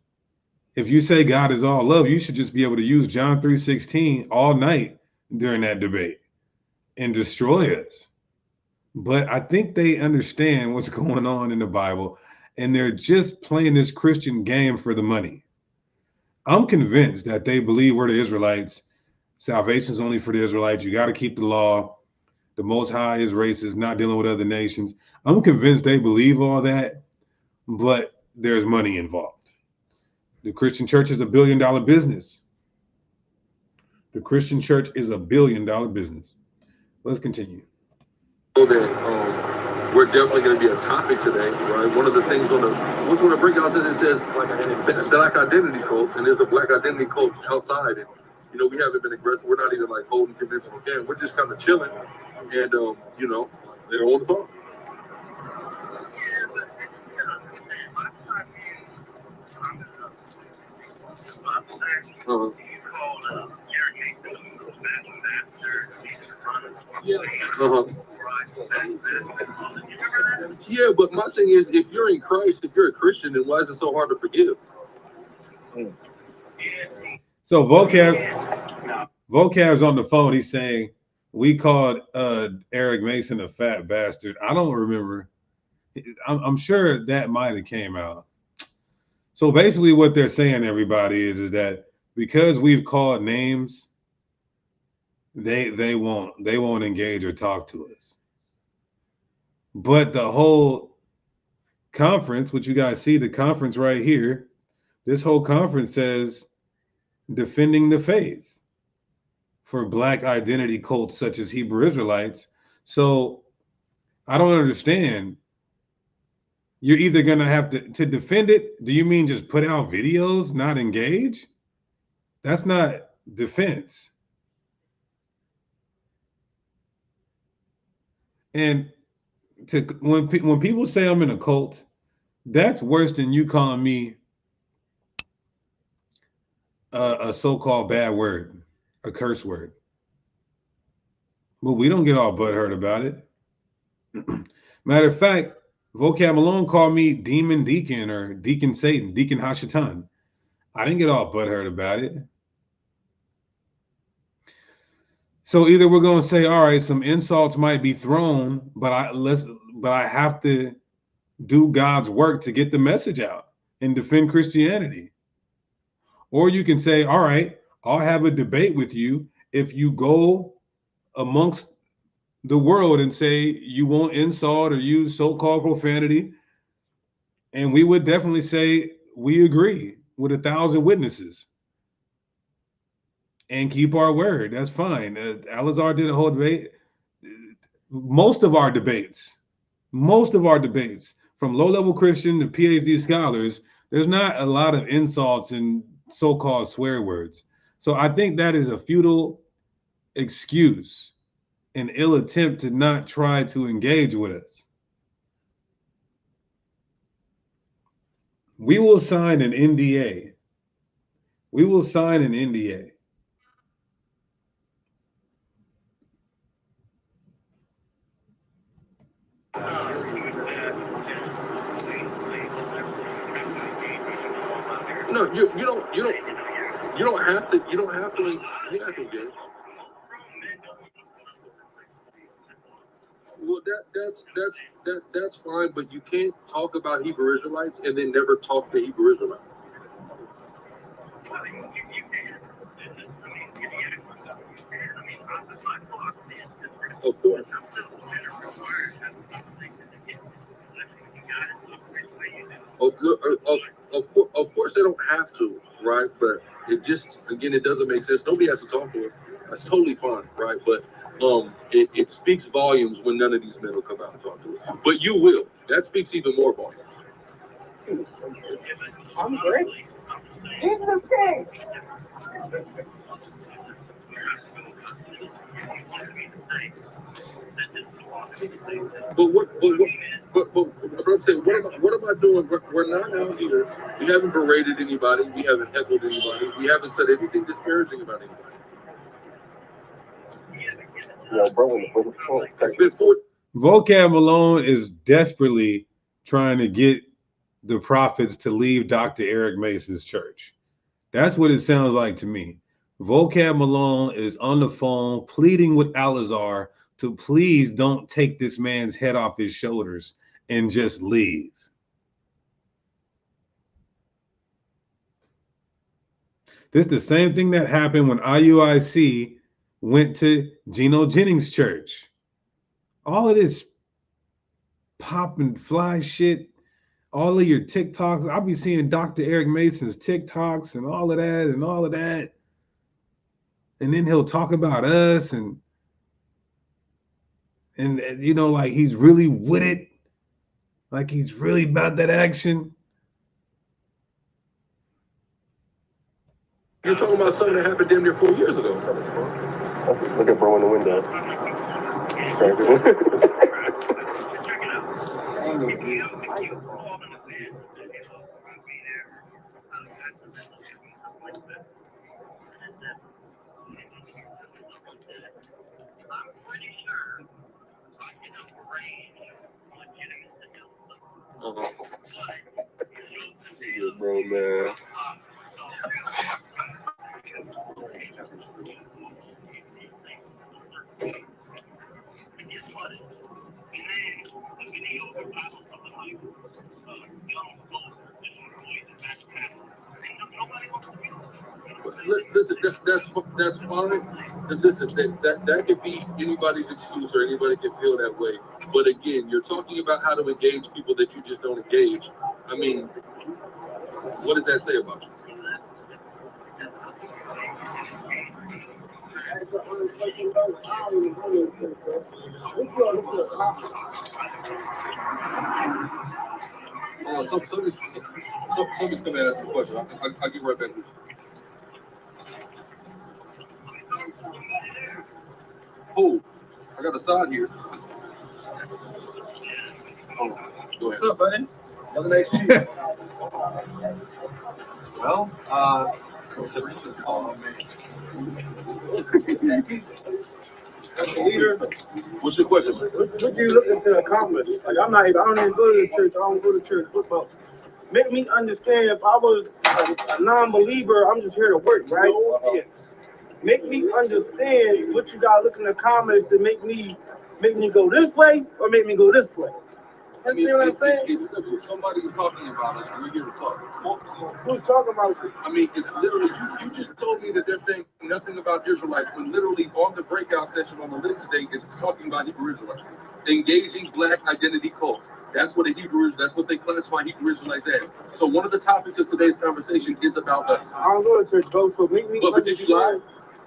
Speaker 3: if you say God is all love, you should just be able to use John 3:16 all night during that debate and destroy us. But I think they understand what's going on in the Bible, and they're just playing this Christian game for the money. I'm convinced that they believe we're the Israelites. Salvation is only for the Israelites. You got to keep the law. The Most High is racist, not dealing with other nations. I'm convinced they believe all that, but there's money involved. The Christian church is $1 billion business. The Christian church is $1 billion business. Let's continue.
Speaker 5: So that we're definitely going to be a topic today, right? One of the things on the breakout says, it says black identity cult, and there's a black identity cult outside, and you know, we haven't been aggressive. We're not even like holding conventional game. We're just kind of chilling, and you know, they don't want to talk. Yeah, but my thing is, if you're in Christ, if you're a Christian, then why is it so hard to forgive?
Speaker 3: So vocab's on the phone. He's saying we called Eric Mason a fat bastard. I don't remember. I'm sure that might have came out. So basically what they're saying, everybody, is that because we've called names, they won't engage or talk to us. But the whole conference, which you guys see, the conference right here, this whole conference says defending the faith for black identity cults such as Hebrew Israelites. So I don't understand. You're either going to have to defend it. Do you mean just put out videos, not engage? That's not defense. And when people say I'm in a cult, that's worse than you calling me a so-called bad word, a curse word. But we don't get all butthurt about it. Matter of fact, Vocab Malone called me Demon Deacon or Deacon Satan, Deacon Hashatan. I didn't get all butthurt about it. So either we're going to say, all right, some insults might be thrown, but I have to do God's work to get the message out and defend Christianity. Or you can say, all right, I'll have a debate with you if you go amongst the world and say you won't insult or use so-called profanity. And we would definitely say we agree with 1,000 witnesses and keep our word. That's fine. Alazar did a whole debate. Most of our debates, from low-level Christian to PhD scholars, there's not a lot of insults and so-called swear words. So I think that is a futile excuse an ill attempt to not try to engage with us. We will sign an NDA. We will sign an NDA.
Speaker 5: No, you don't have to. You don't have to engage. Well, that's fine, but you can't talk about Hebrew Israelites and then never talk to Hebrew Israelites. Of course. Of course they don't have to, right? But it just, again, it doesn't make sense. Nobody has to talk to us. That's totally fine, right? But it speaks volumes when none of these men will come out and talk to us. But you will. That speaks even more volumes.
Speaker 9: I'm great. Jesus is king.
Speaker 5: But I'm saying, what am I doing? We're not out here. We haven't berated anybody. We haven't heckled anybody. We haven't said anything disparaging about anybody.
Speaker 7: Yo, bro,
Speaker 5: It's been 4.
Speaker 3: Vocab Malone is desperately trying to get the prophets to leave Dr. Eric Mason's church. That's what it sounds like to me. Vocab Malone is on the phone pleading with Alazar to please don't take this man's head off his shoulders and just leave. This is the same thing that happened when IUIC went to Geno Jennings' church. All of this pop and fly shit, all of your TikToks, I'll be seeing Dr. Eric Mason's TikToks and all of that and all of that. And then he'll talk about us and you know, like he's really with it. Like he's really about that action.
Speaker 5: You're talking about something that happened damn near 4 years ago.
Speaker 7: Look at bro in the window. Bro, man.
Speaker 5: Listen, that's fine. And listen, that could be anybody's excuse or anybody can feel that way. But again, you're talking about how to engage people that you just don't engage. I mean, what does that say about you? Oh, somebody's coming to ask a question. I'll get right back with you. Oh, I got a side here. Oh, go ahead.
Speaker 4: What's up, buddy? Well, it's a recent call, man.
Speaker 9: Leader,
Speaker 5: What's your question?
Speaker 9: what do you looking to accomplish? Like I don't even go to the church. I don't go to church. But make me understand. If I was a non-believer, I'm just here to work, right? Yes. Make me understand what you got looking to accomplish to make me go this way or make me go this way.
Speaker 5: I mean,
Speaker 9: You know what I'm saying?
Speaker 5: it's simple. Somebody's talking about us. We're here to talk.
Speaker 9: Who's talking about you?
Speaker 5: I mean, it's literally, you just told me that they're saying nothing about Israelites, when literally on the breakout session on the list today is talking about Hebrew Israelites. Engaging black identity cults. That's what that's what they classify Hebrew Israelites as. So one of the topics of today's conversation is about us.
Speaker 9: I don't go to church, bro, so make me
Speaker 5: But did you lie?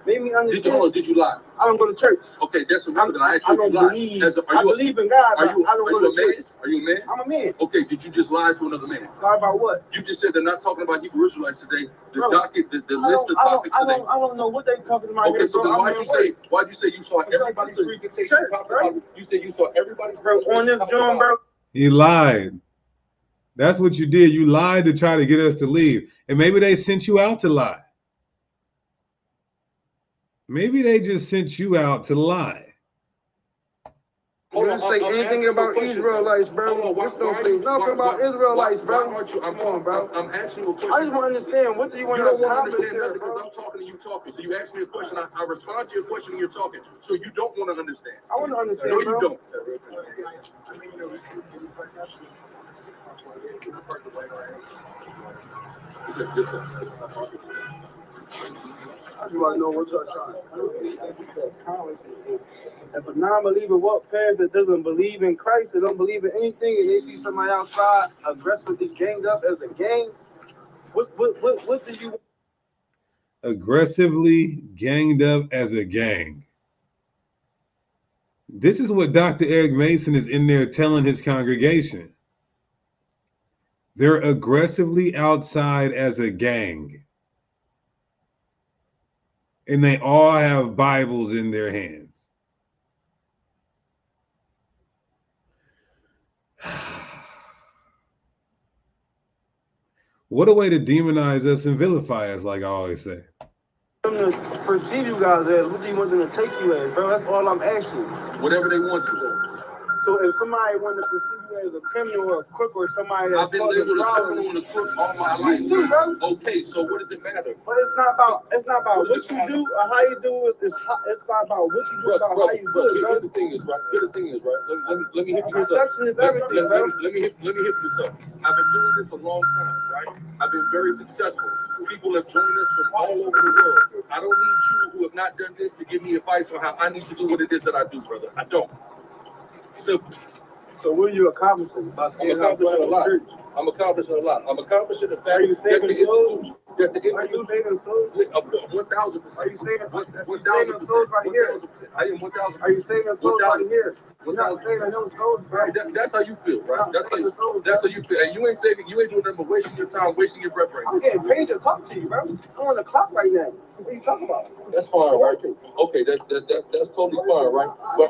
Speaker 9: Made me understand.
Speaker 5: Did you lie?
Speaker 9: I don't go to church.
Speaker 5: Okay, that's irrelevant. I asked you if you lied.
Speaker 9: I believe in God, but I don't go to church.
Speaker 5: Are you a man?
Speaker 9: I'm a man.
Speaker 5: Okay, did you just lie to another man?
Speaker 9: Lie about what?
Speaker 5: You just said they're not talking about Hebrew Israelites today. The docket, the list of topics today.
Speaker 9: I don't know what they talking about.
Speaker 5: Okay, so then why'd you say you saw everybody's presentation? You said you saw everybody's
Speaker 9: on this John, bro.
Speaker 3: He lied. That's what you did. You lied to try to get us to leave. And maybe they sent you out to lie. Maybe they just sent you out to lie.
Speaker 9: You didn't say anything about Israelites, bro. Just don't say nothing about Israelites, bro.
Speaker 5: Come on, bro. I'm asking you a question.
Speaker 9: I just want to understand. What do you want to
Speaker 5: You don't want to understand nothing because I'm talking to you talking. So you ask me a question, I respond to your question and you're talking. So you don't want to understand.
Speaker 9: I want to understand,
Speaker 5: no,
Speaker 9: bro.
Speaker 5: You don't.
Speaker 9: I just want to know what you're trying. If a non-believer walks past that doesn't believe in Christ, that don't believe in anything, and they see somebody outside aggressively ganged up as a gang, what do you?
Speaker 3: Aggressively ganged up as a gang. This is what Dr. Eric Mason is in there telling his congregation. They're aggressively outside as a gang. And they all have Bibles in their hands. What a way to demonize us and vilify us, like I always say.
Speaker 9: Them to perceive you guys as, what do you want them to take you as, bro? That's all I'm asking.
Speaker 5: Whatever they want to.
Speaker 9: So if somebody wanted to perceive you as a criminal or a crook or somebody that's
Speaker 5: I've been labeled a criminal and a crook all my life.
Speaker 9: Me too, bro.
Speaker 5: Okay, so what does it matter?
Speaker 9: But it's not about what you do or how you do it. It's not about what you do, about how you do it, bro.
Speaker 5: Here's the thing is, right? Let me hit you with
Speaker 9: Perception is everything, bro.
Speaker 5: Let me hit you with something. I've been doing this a long time, right? I've been very successful. People have joined us from all over the world. I don't need you who have not done this to give me advice on how I need to do what it is that I do, brother. I don't. Simple.
Speaker 9: So what are you accomplishing?
Speaker 5: I'm accomplishing a lot. I'm accomplishing the fact
Speaker 9: are you saving souls?
Speaker 5: That the
Speaker 9: Are you saving souls?
Speaker 5: 1,000%.
Speaker 9: Are you saving
Speaker 5: 1,000%.
Speaker 9: souls right here?
Speaker 5: I am 1,000%.
Speaker 9: Are you saving souls right here? You're not saving no souls, bro.
Speaker 5: Right, that's how you feel, right? That's how you feel. And you ain't doing nothing but wasting your time, wasting your breath right now.
Speaker 9: I'm getting paid to talk to you, bro. I'm on the clock right now. What are you talking about?
Speaker 5: That's fine, right? Okay, that's totally fine, right? But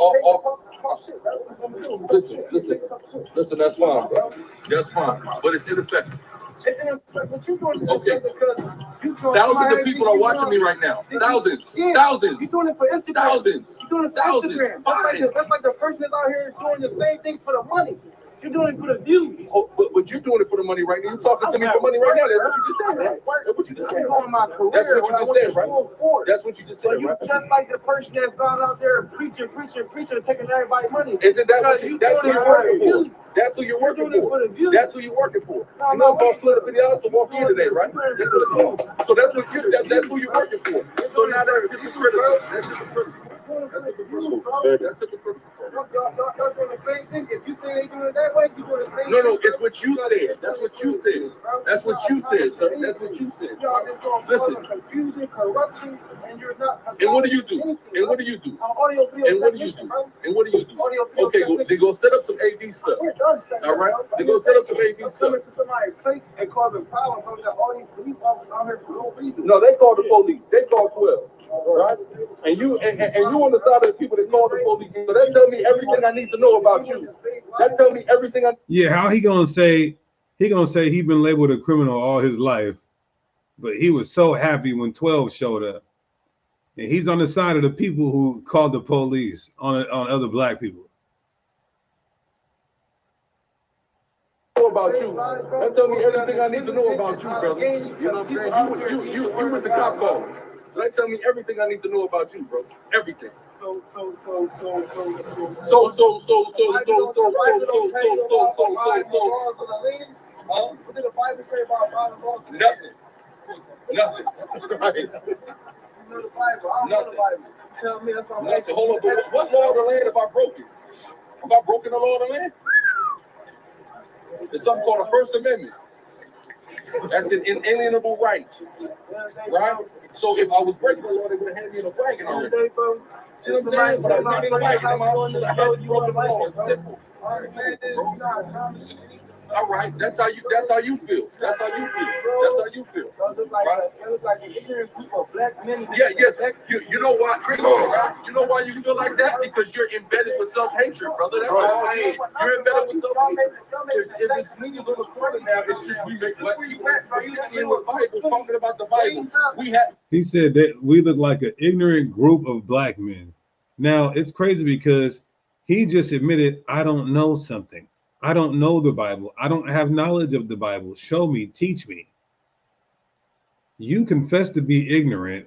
Speaker 5: listen, that's fine, bro. That's fine. But it's ineffective.
Speaker 9: But you doing this
Speaker 5: Okay.
Speaker 9: because you
Speaker 5: Thousands of people are watching me right now. Thousands. Thousands.
Speaker 9: You're doing it for Instagram.
Speaker 5: Thousands.
Speaker 9: You're doing it for
Speaker 5: Thousands.
Speaker 9: Instagram.
Speaker 5: Fine.
Speaker 9: That's like the person that's out here doing the same thing for the money. You're doing it for the views.
Speaker 5: Oh, but you're doing it for the money right now. You're talking to me for money right now. That's what you just said, right? That's what you just said.
Speaker 9: I'm on my career.
Speaker 5: That's what you just said, right? That's what you just said,
Speaker 9: So you
Speaker 5: right?
Speaker 9: just like the person that's gone out there preaching, taking everybody's money.
Speaker 5: Isn't that what that's who you're working for? That's who you're working for. That's who you're working for. You know about Florida videos to walk in today, right? So that's what that's who you're working for. So now that's hypocritical. That's hypocritical. That's hypocritical. That's hypocritical.
Speaker 9: Y'all doing the same thing. If you say they doing it that way, you doing the same thing.
Speaker 5: No, it's what you said. That's what you said. That's what you said, sir. That's what you said. Listen.
Speaker 9: Confusion, corruption, and you're not.
Speaker 5: And what do you do? And what do you do?
Speaker 9: Audio video.
Speaker 5: And what do you do? And what do you do? Okay, they go set up some AV stuff. All right? They go set up some AV stuff.
Speaker 9: Coming to somebody's place and causing problems. So that all these police officers out here for no reason.
Speaker 5: No, they called the police. They called 12. Right? And you on the side of the people that call the police. So that tell me everything I need to know about you. That tell me everything I.
Speaker 3: Yeah, how he gonna say he been labeled a criminal all his life, but he was so happy when 12 showed up, and he's on the side of the people who called the police on other black people.
Speaker 5: About you. That tell me everything I need to know about you, brother. You know what I'm saying? You with the cop calling. That tell me everything I need to know about you, bro. Everything. Nothing. Hold on, but what law of the land have I broken? Have I broken the law of the land? There's something called a First Amendment. That's an inalienable right. Right? So if I was breaking the law, they would have handed me in a wagon already. See what I'm saying? But I made it a wagon. I had to broken the law. It's simple. All right, that's how you feel. That's how you feel. That's how you feel. Right? Yeah, yes. You know why? You know why you feel like that? Because you're embedded with self-hatred, brother. That's all it is. You're embedded with self-hatred. If it's niggas on the corner now, it's just we make black people in the Bible talking about the Bible.
Speaker 3: He said that we look like an ignorant group of black men. Now it's crazy because he just admitted, I don't know something. I don't know the Bible. I don't have knowledge of the Bible. Show me, teach me. You confess to be ignorant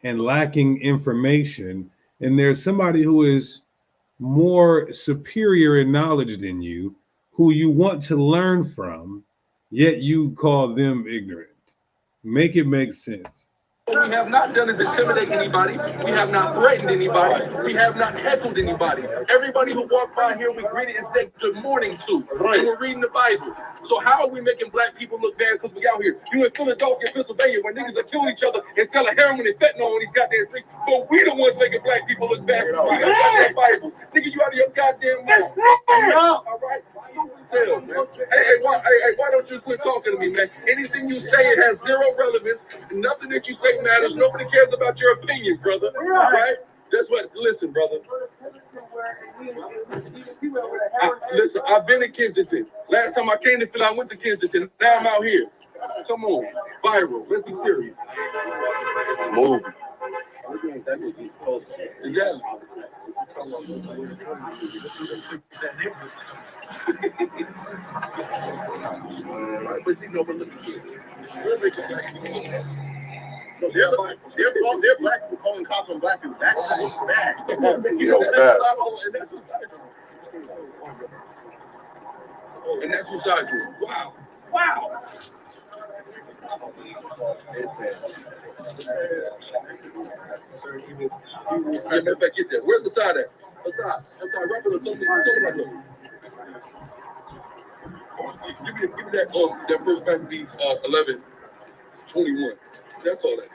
Speaker 3: and lacking information, and there's somebody who is more superior in knowledge than you, who you want to learn from, yet you call them ignorant. Make it make sense.
Speaker 5: What we have not done is intimidate anybody. We have not threatened anybody. We have not heckled anybody. Everybody who walked by here, we greeted and said good morning to. Right. And we're reading the Bible. So how are we making black people look bad because we out here? You in Philadelphia, Pennsylvania, where niggas are killing each other and selling heroin and fentanyl on these goddamn streets. But we the ones making black people look bad. We got goddamn Bible. Nigga, you out of your goddamn mind. All right? Hey, why don't you quit talking to me, man? Anything you say, it has zero relevance. Nothing that you say matters. Nobody cares about your opinion, brother. Right? That's what. Listen, brother. Listen, I've been in Kensington. Last time I came to Philly, I went to Kensington. Now I'm out here. Come on, viral. Let's be serious.
Speaker 7: Move.
Speaker 5: Exactly. But see, no, but look at you.
Speaker 7: They're black people calling cops on black people. That's bad.
Speaker 5: You know, that's and that's inside you. Wow. Wow. Matter of fact, get there. Where's the side at? What's that? That's our regular. Tell me about it. Give me that first Maccabees 11:21. That's all that.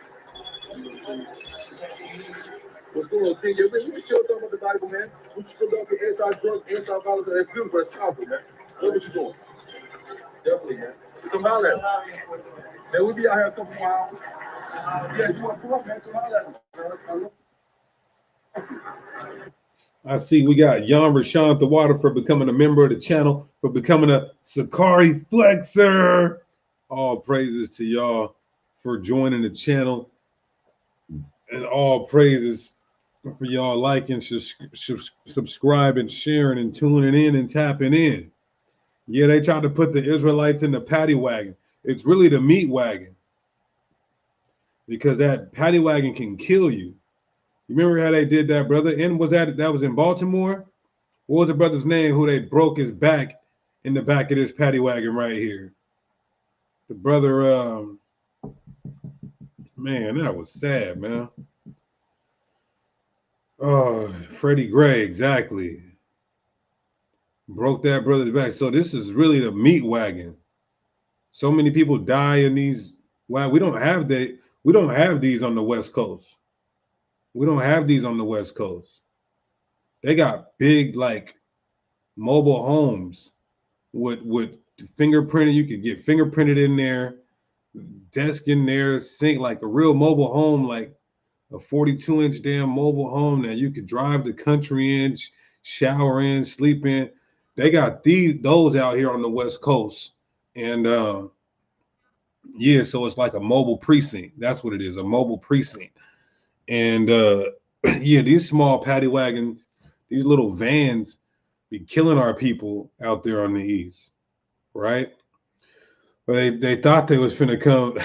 Speaker 5: What's going on, King? We still talking about the Bible, man. We still talking about anti-drug, anti-violence. That's beautiful. That's powerful, man. Look what you're doing. Definitely, man. Come out at us. Man, we'll be out here a couple more hours. Yeah, you want to pull up, man? Come out at us.
Speaker 3: I see we got Jan Rashawn the Water for becoming a member of the channel, for becoming a Sakari Flexer. All praises to y'all for joining the channel. And all praises for y'all liking, subscribing, sharing, and tuning in and tapping in. Yeah, they tried to put the Israelites in the paddy wagon. It's really the meat wagon. Because that paddy wagon can kill you. You remember how they did that, brother? And that was in Baltimore? What was the brother's name who they broke his back in the back of this paddy wagon right here? The brother, man, that was sad, man. Oh, Freddie Gray, exactly. Broke that brother's back. So this is really the meat wagon. So many people die in these. Wow, we don't have these on the West Coast. We don't have these on the West Coast. They got big, like, mobile homes with fingerprinted. You could get fingerprinted in there, desk in there, sink, like a real mobile home, like a 42-inch damn mobile home that you could drive the country in, shower in, sleep in. They got those out here on the West Coast. And yeah, so it's like a mobile precinct. That's what it is, a mobile precinct. And yeah, these small paddy wagons, these little vans be killing our people out there on the east, right? But they thought they was finna come.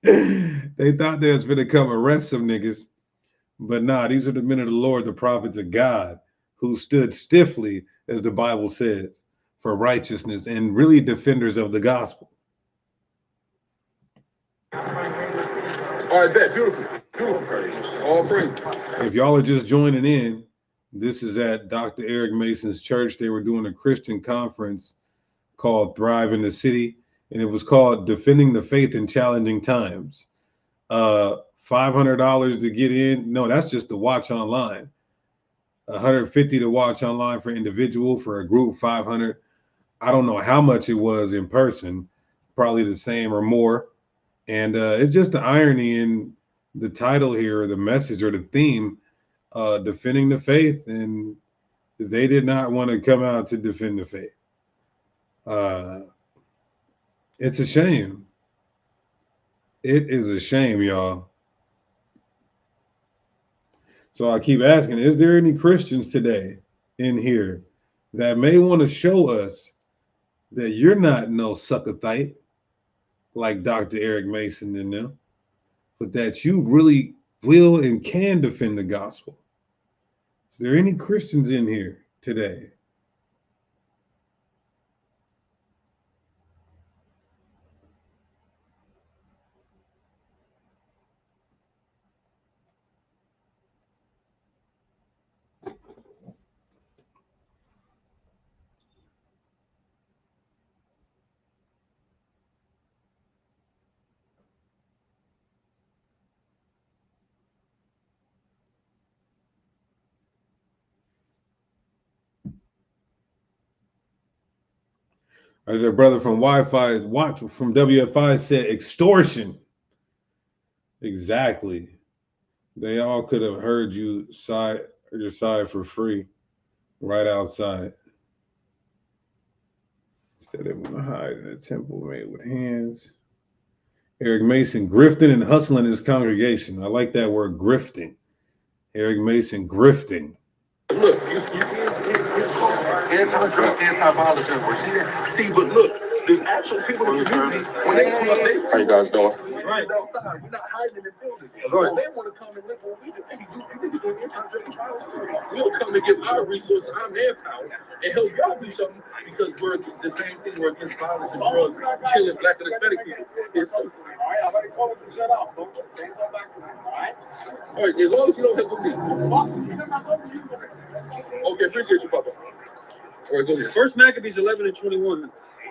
Speaker 3: They thought they was finna come arrest some niggas. But nah, these are the men of the Lord, the prophets of God, who stood stiffly, as the Bible says, for righteousness and really defenders of the gospel.
Speaker 5: All right, bet. Beautiful. All praise.
Speaker 3: If y'all are just joining in, this is at Dr. Eric Mason's church. They were doing a Christian conference called Thrive in the City. and it was called Defending the Faith in Challenging Times. $500 to get in. No, that's just to watch online. $150 to watch online for individual, for a group, $500. I don't know how much it was in person, probably the same or more. And it's just the irony in the title here, or the message, or the theme, defending the faith, and they did not want to come out to defend the faith. It's a shame. It is a shame, y'all. So I keep asking, is there any Christians today in here that may want to show us that you're not no succothite like Dr. Eric Mason and them, but that you really will and can defend the gospel? Is there any Christians in here today? Or their brother from Wi-Fi, watch from WFI said extortion. Exactly. They all could have heard you your side for free right outside. Instead they want to hide in a temple made with hands. Eric Mason grifting and hustling his congregation. I like that word, grifting. Eric Mason grifting.
Speaker 5: Look, you see it's called anti-drug, anti-violence network. See, but look, there's actual people in the community, when they come up, they
Speaker 7: How you guys doing?
Speaker 5: right outside. We're not hiding in the building. So they want to come and live what we do. They do anti-drug and violence too. We'll come and give our resources, our manpower, and help y'all do something, because we're the same thing. We're against violence and drugs, killing Black and Hispanic people. It's so.
Speaker 6: I already told him to shut up. Don't go back to that.
Speaker 5: All right, as long as you don't help with me. Okay, appreciate you, Papa. All right, go ahead.
Speaker 4: First Maccabees 11 and 21.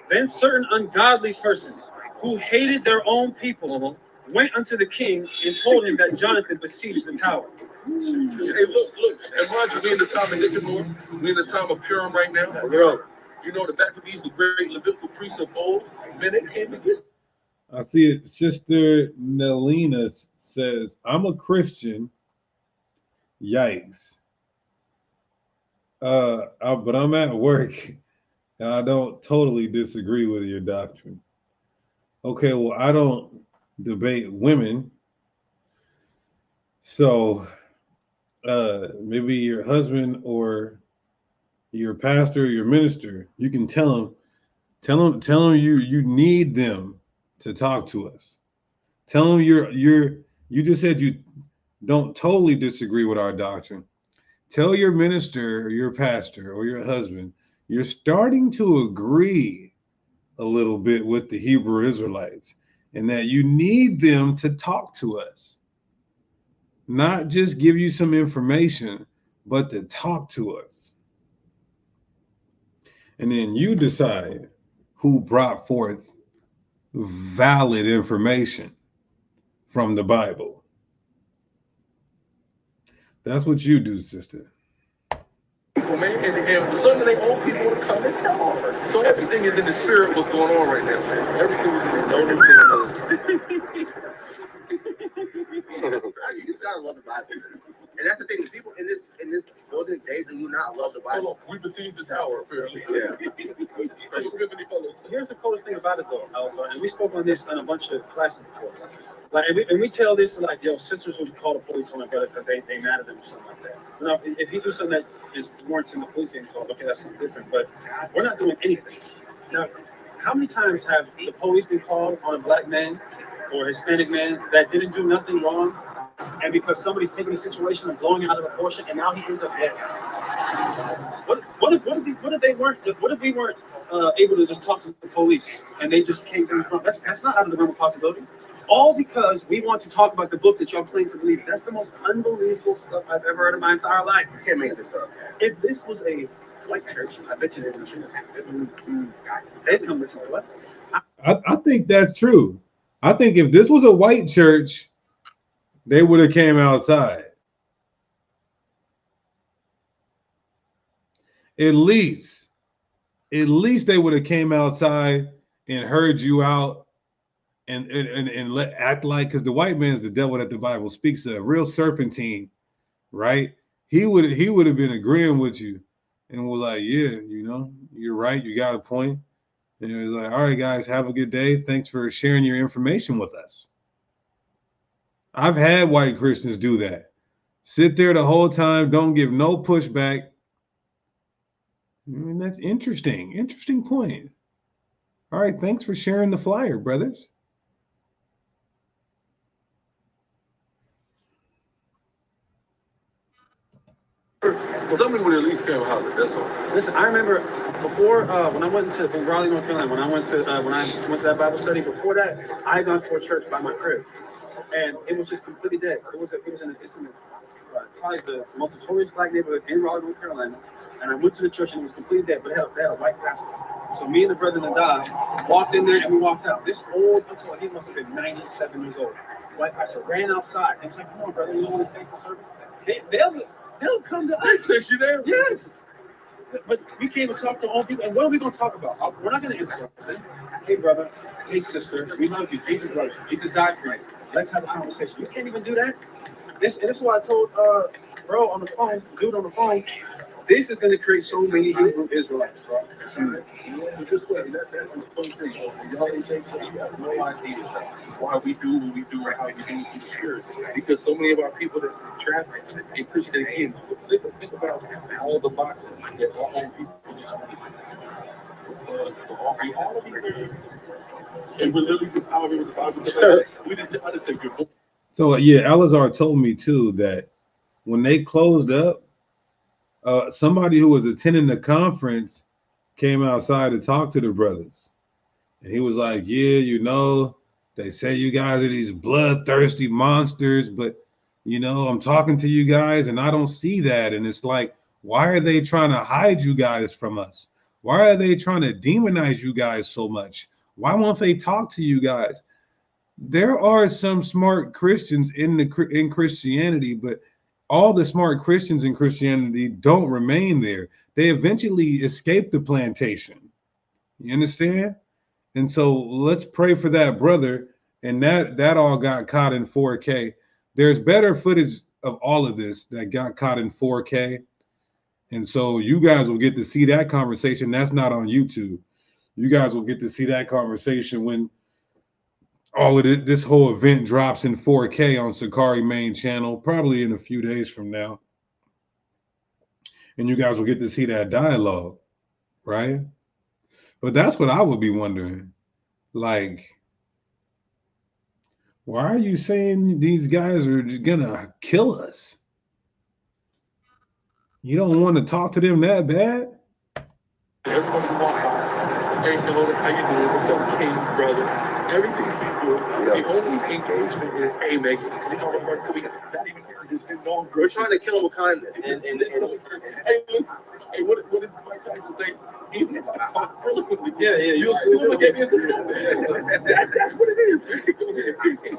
Speaker 4: Then certain ungodly persons who hated their own people went unto the king and told him that Jonathan besieged the tower.
Speaker 5: Hey, look, and Roger, we in the time of Nicanor, we in the time of Purim right now. Bro, you know the Maccabees, the great Levitical priests of old, man, they came to get.
Speaker 3: I see it. Sister Nelina says, I'm a Christian. Yikes. But I'm at work and I don't totally disagree with your doctrine. Okay, well, I don't debate women. So maybe your husband or your pastor, or your minister, you can tell them you need them to talk to us. Tell them you just said you don't totally disagree with our doctrine. Tell your minister or your pastor or your husband you're starting to agree a little bit with the Hebrew Israelites, and that you need them to talk to us. Not just give you some information, but to talk to us. And then you decide who brought forth valid information from the Bible. That's what you do, sister.
Speaker 5: People, man, and some of their own people to come and tell them. So everything is in the spirit what's going on right now, man. Everything is in the
Speaker 6: You just gotta love the Bible. And that's the thing, people in this golden day do not love the Bible.
Speaker 5: we besieged the tower, apparently.
Speaker 6: Yeah.
Speaker 4: Here's the coolest thing about it, though, Alpha, and we spoke on this on a bunch of classes before. Like, and we tell this to, like, yo, sisters would call the police on my brother because they mad at him or something like that. Now, if he do something that is warrants in the police getting called, okay, that's something different. But we're not doing anything. Now, how many times have the police been called on a black man or Hispanic man that didn't do nothing wrong, and because somebody's taking a situation and blowing it out of proportion, and now he ends up dead? What if we weren't able to just talk to the police and they just came down front? That's not out of the realm of possibility. All because we want to talk about the book that y'all claim to believe. That's the most unbelievable stuff I've ever heard in my entire life.
Speaker 6: You can't make this up.
Speaker 4: If this was a white church, I bet you they would listen to this. They'd come listen to us.
Speaker 3: I think that's true. I think if this was a white church, they would have came outside. At least they would have came outside and heard you out and act like, because the white man is the devil that the Bible speaks of, real serpentine, right? He would have been agreeing with you and was like, yeah, you're right, you got a point. And it was like, all right, guys, have a good day. Thanks for sharing your information with us. I've had white Christians do that. Sit there the whole time, don't give no pushback. That's interesting. Interesting point. All right, thanks for sharing the flyer, brothers.
Speaker 5: Somebody would at least come holler. That's all.
Speaker 4: Listen, I remember before when I went to Raleigh, North Carolina, when I went to that Bible study. Before that, I had gone to a church by my crib, and it was just completely dead. It's in probably the most notorious black neighborhood in Raleigh, North Carolina. And I went to the church and it was completely dead, but they had a white pastor. So me and the brethren and I walked in there and we walked out. This old, he must have been 97 years old. White pastor ran outside and was like, "Come on, brother, you want to stay for service?" They'll come to us.
Speaker 5: You there?
Speaker 4: Yes. But we came to talk to all people, and what are we going to talk about? We're not going to insult them. Hey, brother. Hey, sister. We love you. Jesus loves you. Jesus died for you. Let's have a conversation. You can't even do that. This is why I told dude on the phone, this is going to create so many Hebrew Israelites, bro.
Speaker 5: This way, that's the funny thing. Y'all ain't saying so you have no idea why we do what we do or how we do through the Spirit. Because so many of our people that's in traffic and Christian again, think about all the boxes that our own people all of these things. And we're literally just out here with the Bible. We didn't say good.
Speaker 3: So yeah, Elazar told me too that when they closed up, somebody who was attending the conference came outside to talk to the brothers. And he was like, yeah, they say you guys are these bloodthirsty monsters, but, I'm talking to you guys and I don't see that. And it's like, why are they trying to hide you guys from us? Why are they trying to demonize you guys so much? Why won't they talk to you guys? There are some smart Christians in Christianity, but all the smart Christians in Christianity don't remain there. They eventually escape the plantation. You understand? And so let's pray for that brother. And that all got caught in 4K. There's better footage of all of this that got caught in 4K. And so you guys will get to see that conversation. That's not on YouTube. You guys will get to see that conversation when all of this whole event drops in 4K on Sakari main channel, probably in a few days from now. And you guys will get to see that dialogue, right? But that's what I would be wondering. Like, why are you saying these guys are gonna kill us? You don't want to talk to them that bad?
Speaker 5: Everybody's walking by. Hey, hello, how you doing? What's up, King, brother? Everything's been good. Yeah. The only engagement is, hey, man, not even
Speaker 6: we're trying to kill him with kindness. And
Speaker 5: hey, listen, hey, what did Mike Tyson say? He's talk eloquently.
Speaker 4: Yeah.
Speaker 5: You'll still get into something. That's what it is.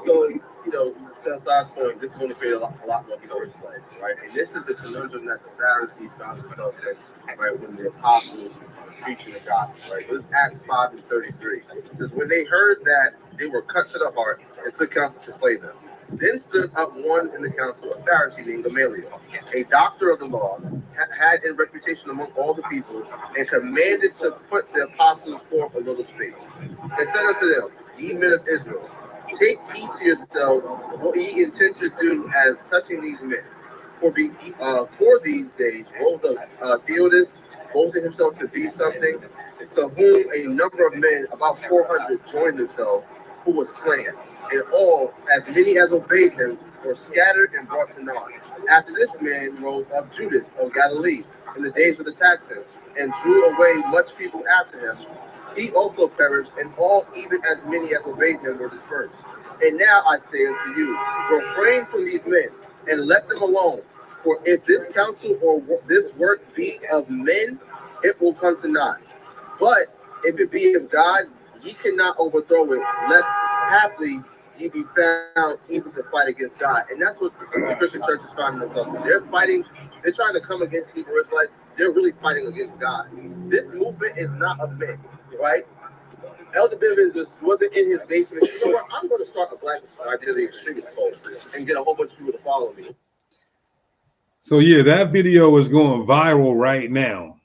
Speaker 6: So, to Sai's point, this is going to create a lot more storage plays, right? And this is the conundrum that the Pharisees found themselves in, right, when the apostles were preaching the gospel, right? This is Acts 5:33. Because when they heard that they were cut to the heart and took counsel to slay them. Then stood up one in the council, a Pharisee named Gamaliel, a doctor of the law, had in reputation among all the people, and commanded to put the apostles forth a little space. And said unto them, ye men of Israel, take heed to yourselves what ye intend to do as touching these men. For these days rose up Theodotus, boasting himself to be something, to whom a number of men, about 400, joined themselves, who was slain. And all, as many as obeyed him, were scattered and brought to naught. After this man rose up Judas of Galilee in the days of the taxing, and drew away much people after him. He also perished, and all, even as many as obeyed him, were dispersed. And now I say unto you, refrain from these men, and let them alone. For if this counsel or this work be of men, it will come to naught. But if it be of God, ye cannot overthrow it, lest haply ye be found even to fight against God. And that's what the Christian church is finding themselves in. They're fighting, they're trying to come against Hebrew Israelites. They're really fighting against God. This movement is not of men, right? Elder Bivens wasn't in his basement. You know what? I'm going to start a Black Identity Extremist poll and get a whole bunch of people to follow me.
Speaker 3: So yeah, that video is going viral right now.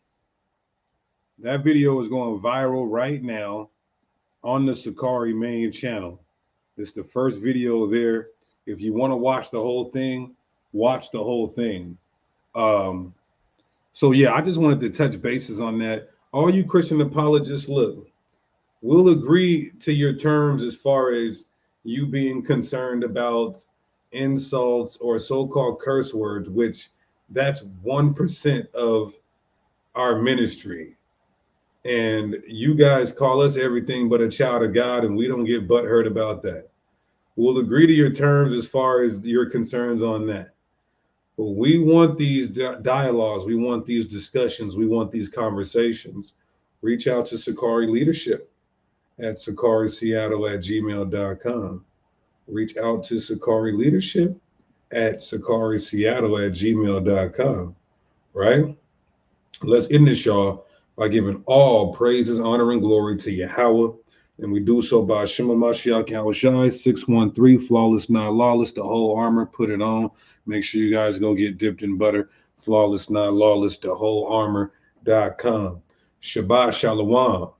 Speaker 3: That video is going viral right now on the Sakari main channel. It's the first video there. If you want to watch the whole thing, watch the whole thing. So yeah, I just wanted to touch bases on that. All you Christian apologists, look, we'll agree to your terms as far as you being concerned about insults or so-called curse words, which that's 1% of our ministry. And you guys call us everything but a child of God, and we don't get butthurt about that. We'll agree to your terms as far as your concerns on that. But we want these dialogues. We want these discussions. We want these conversations. Reach out to Sakari Leadership at sakariseattle@gmail.com. Reach out to Sakari Leadership at sakariseattle@gmail.com. Right? Let's end this, y'all, by giving all praises, honor, and glory to Yahweh. And we do so by Shema Mashiach Yahushai, 613, flawless, not lawless, the whole armor, put it on. Make sure you guys go get dipped in butter, flawless, not lawless, the whole armor.com. Shabbat Shalom.